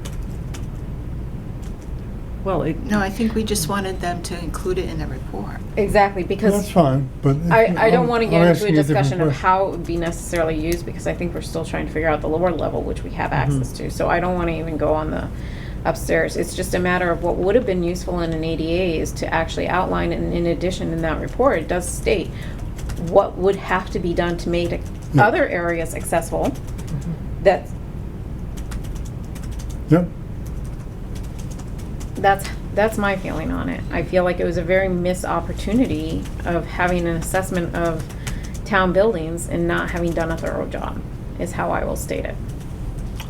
Well, No, I think we just wanted them to include it in the report. Exactly, That's because fine, but. I don't want to get I'm into a asking different discussion of question. how it would be necessarily used, because I think we're still trying to figure out the lower level, which we have access to. So I don't want to even go on the upstairs. It's just a matter of what would have been useful in an ADA is to actually outline, and in addition, in that report, it does state what would have to be done to make Yeah. other areas accessible. That Yep, that's my feeling on it. I feel like it was a very missed opportunity of having an assessment of town buildings and not having done a thorough job, is how I will state it.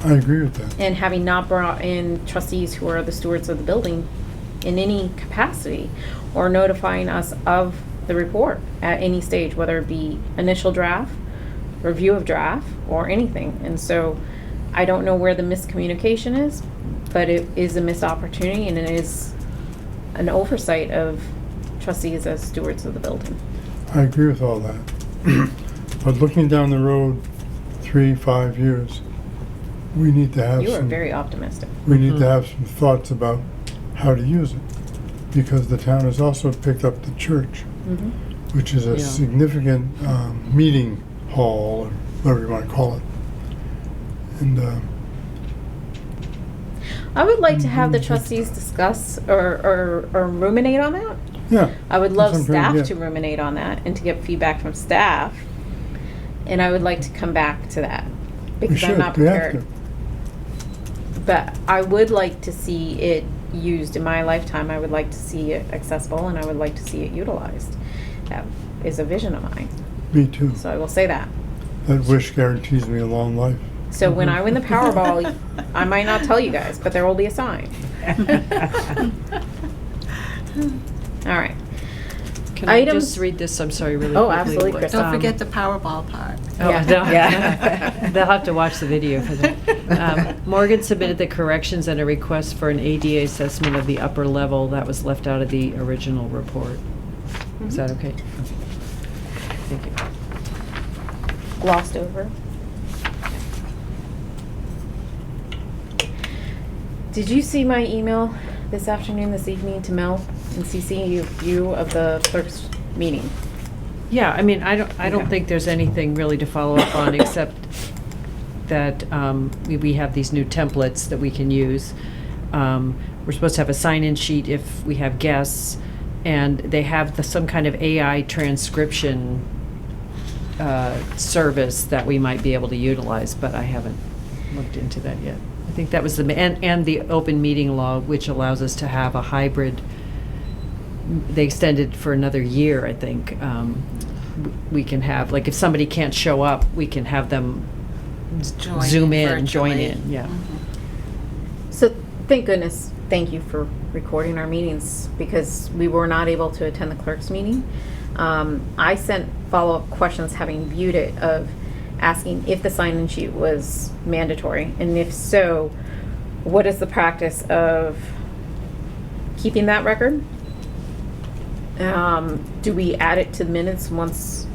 I agree with that. And having not brought in trustees who are the stewards of the building in any capacity, or notifying us of the report at any stage, whether it be initial draft, review of draft, or anything. And so I don't know where the miscommunication is, but it is a missed opportunity, and it is an oversight of trustees as stewards of the building. I agree with all that. But looking down the road 3-5 years, we need to have You are some, very optimistic. we need to have some thoughts about how to use it. Because the town has also picked up the church, which is a Yeah. significant meeting hall, or whatever you want to call it. And I would like to have the trustees discuss or ruminate on that. yeah. I would love Something, staff yeah. to ruminate on that and to get feedback from staff. And I would like to come back to that We because I'm should, not we have prepared. to. But I would like to see it used in my lifetime. I would like to see it accessible, and I would like to see it utilized. That is a vision of mine. Me too. So I will say that. That wish guarantees me a long life. So when I win the Powerball, I might not tell you guys, but there will be a sign. All right. Can I Items- just read this? I'm sorry, really Oh, quickly. absolutely, Chris. Don't forget the Powerball part. Oh, Yeah. no. Yeah. They'll have to watch the video for that. Morgan submitted the corrections and a request for an ADA assessment of the upper level. That was left out of the original report. Is that okay? Thank you. Glossed over. Did you see my email this afternoon, this evening to Mel and CC you of the clerk's meeting? Yeah, I mean, I don't Okay. think there's anything really to follow up on, except that we have these new templates that we can use. We're supposed to have a sign-in sheet if we have guests, and they have some kind of AI transcription service that we might be able to utilize, but I haven't looked into that yet. I think that was and the open meeting law, which allows us to have a hybrid. They extended for another year, I think. We can have, like, if somebody can't show up, we can have them Join Zoom in, join virtually. in, yeah. So thank goodness, thank you for recording our meetings, because we were not able to attend the clerk's meeting. I sent follow-up questions, having viewed it, of asking if the sign-in sheet was mandatory, and if so, what is the practice of keeping that record? Do we add it to the minutes once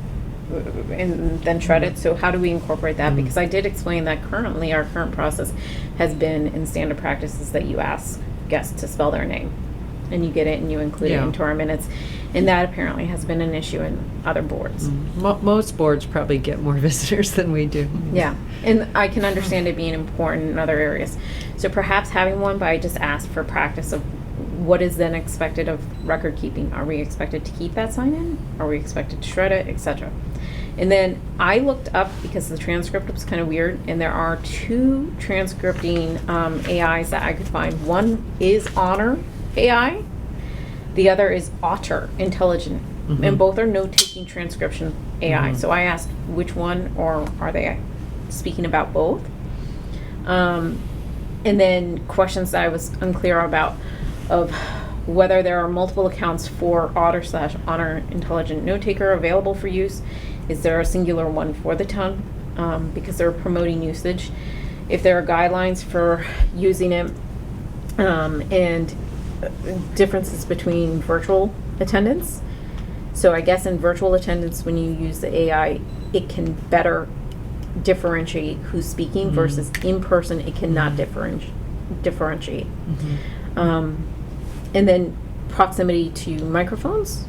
and then shred it? So how do we incorporate that? Because I did explain that currently our current process has been in standard practices that you ask guests to spell their name, and you get it and you include it Yeah. into our minutes, and that apparently has been an issue in other boards. Most boards probably get more visitors than we do. Yeah, and I can understand it being important in other areas. So perhaps having one, but I just asked for practice of what is then expected of record keeping. Are we expected to keep that sign in? Are we expected to shred it, etc.? And then I looked up, because the transcript was kind of weird, and there are 2 transcripting AIs that I could find. One is Honor AI, the other is Otter Intelligent, and both are note-taking transcription AI. So I asked which one, or are they speaking about both? And then questions that I was unclear about, of whether there are multiple accounts for Otter/Honor Intelligent Note Taker available for use. Is there a singular one for the town? Because they're promoting usage. If there are guidelines for using it, and differences between virtual attendance. So I guess in virtual attendance, when you use the AI, it can better differentiate who's speaking versus in person, it cannot differentiate. And then proximity to microphones,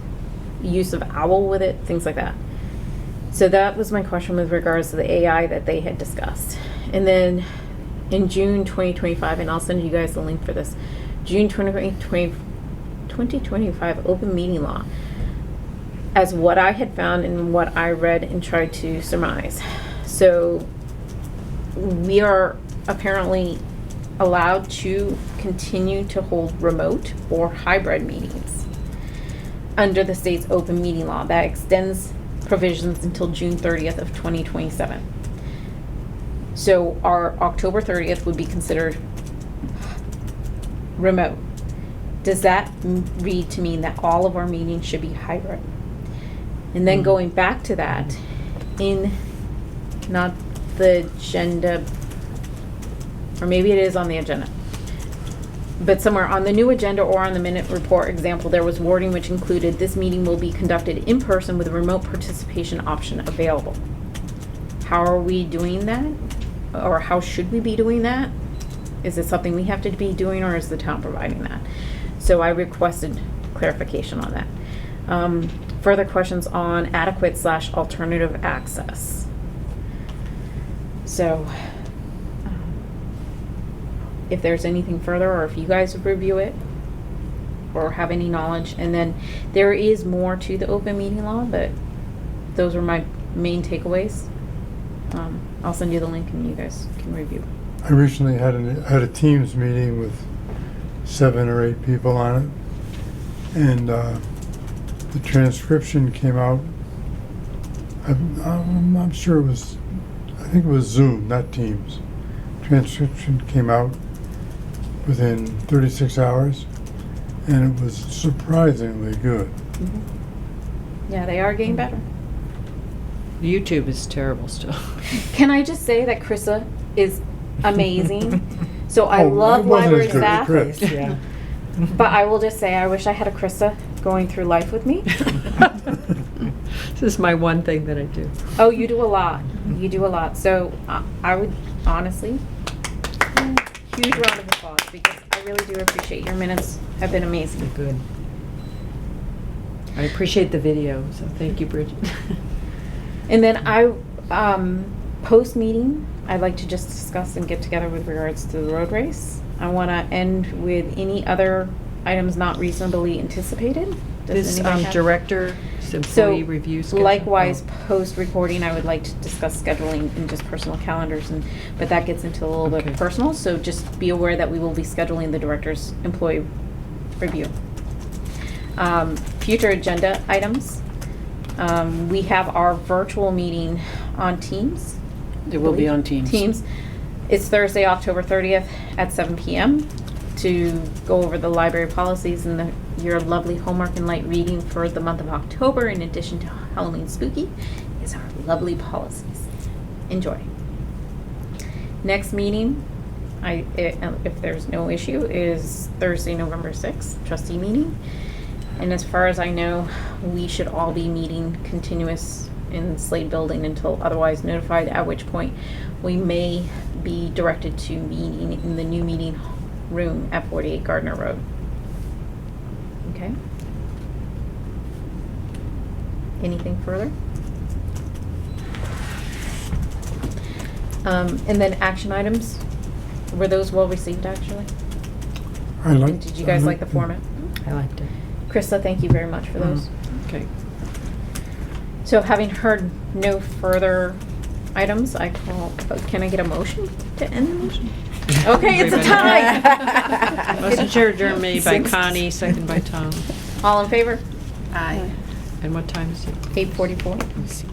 use of OWL with it, things like that. So that was my question with regards to the AI that they had discussed. And then in June 2025, and I'll send you guys the link for this, June 2025 open meeting law, as what I had found and what I read and tried to surmise. So we are apparently allowed to continue to hold remote or hybrid meetings under the state's open meeting law that extends provisions until June 30th of 2027. So our October 30th would be considered remote. Does that read to mean that all of our meetings should be hybrid? And then going back to that, in not the agenda, or maybe it is on the agenda, but somewhere on the new agenda or on the minute report example, there was wording which included this meeting will be conducted in person with a remote participation option available. How are we doing that? Or how should we be doing that? Is it something we have to be doing, or is the town providing that? So I requested clarification on that. Further questions on adequate/alternative access. So if there's anything further, or if you guys would review it or have any knowledge. And then there is more to the open meeting law, but those were my main takeaways. I'll send you the link and you guys can review. I recently had a Teams meeting with 7 or 8 people on it, and the transcription came out. I'm sure it was, I think it was Zoom, not Teams. Transcription came out within 36 hours, and it was surprisingly good. Yeah, they are getting better. YouTube is terrible still. Can I just say that Krista is amazing? So I love it wasn't library as good as staff, Chris. Yeah. but I will just say I wish I had a Krista going through life with me. This is my one thing that I do. Oh, you do a lot. You do a lot. So I would honestly, huge round of applause, because I really do appreciate your minutes have been amazing. Good. I appreciate the video, so thank you, Bridget. And then I, post meeting, I'd like to just discuss and get together with regards to the road race. I want to end with any other items not reasonably anticipated. Does This anybody have- director employee review schedule. Likewise, Oh. post-recording, I would like to discuss scheduling in just personal calendars, but that gets into a little Okay. bit personal, so just be aware that we will be scheduling the director's employee review. Future agenda items. We have our virtual meeting on Teams. It will be on Teams. Teams. It's Thursday, October 30th at 7 p.m. to go over the library policies and your lovely homework and light reading for the month of October, in addition to Halloween Spooky, is our lovely policies. Enjoy. Next meeting, if there's no issue, is Thursday, November 6th, trustee meeting. And as far as I know, we should all be meeting continuous in Slade Building until otherwise notified, at which point we may be directed to meeting in the new meeting room at 48 Gardner Road. Okay? Anything further? And then action items, were those well received, actually? And did you guys like the format? I liked it. Krista, thank you very much for those. Okay. So having heard no further items, can I get a motion to end the motion? Okay, it's a tie. Motion to adjourn made by Six. Connie, second by Tom. All in favor? Aye. And what time is it? 8:44. Let me see.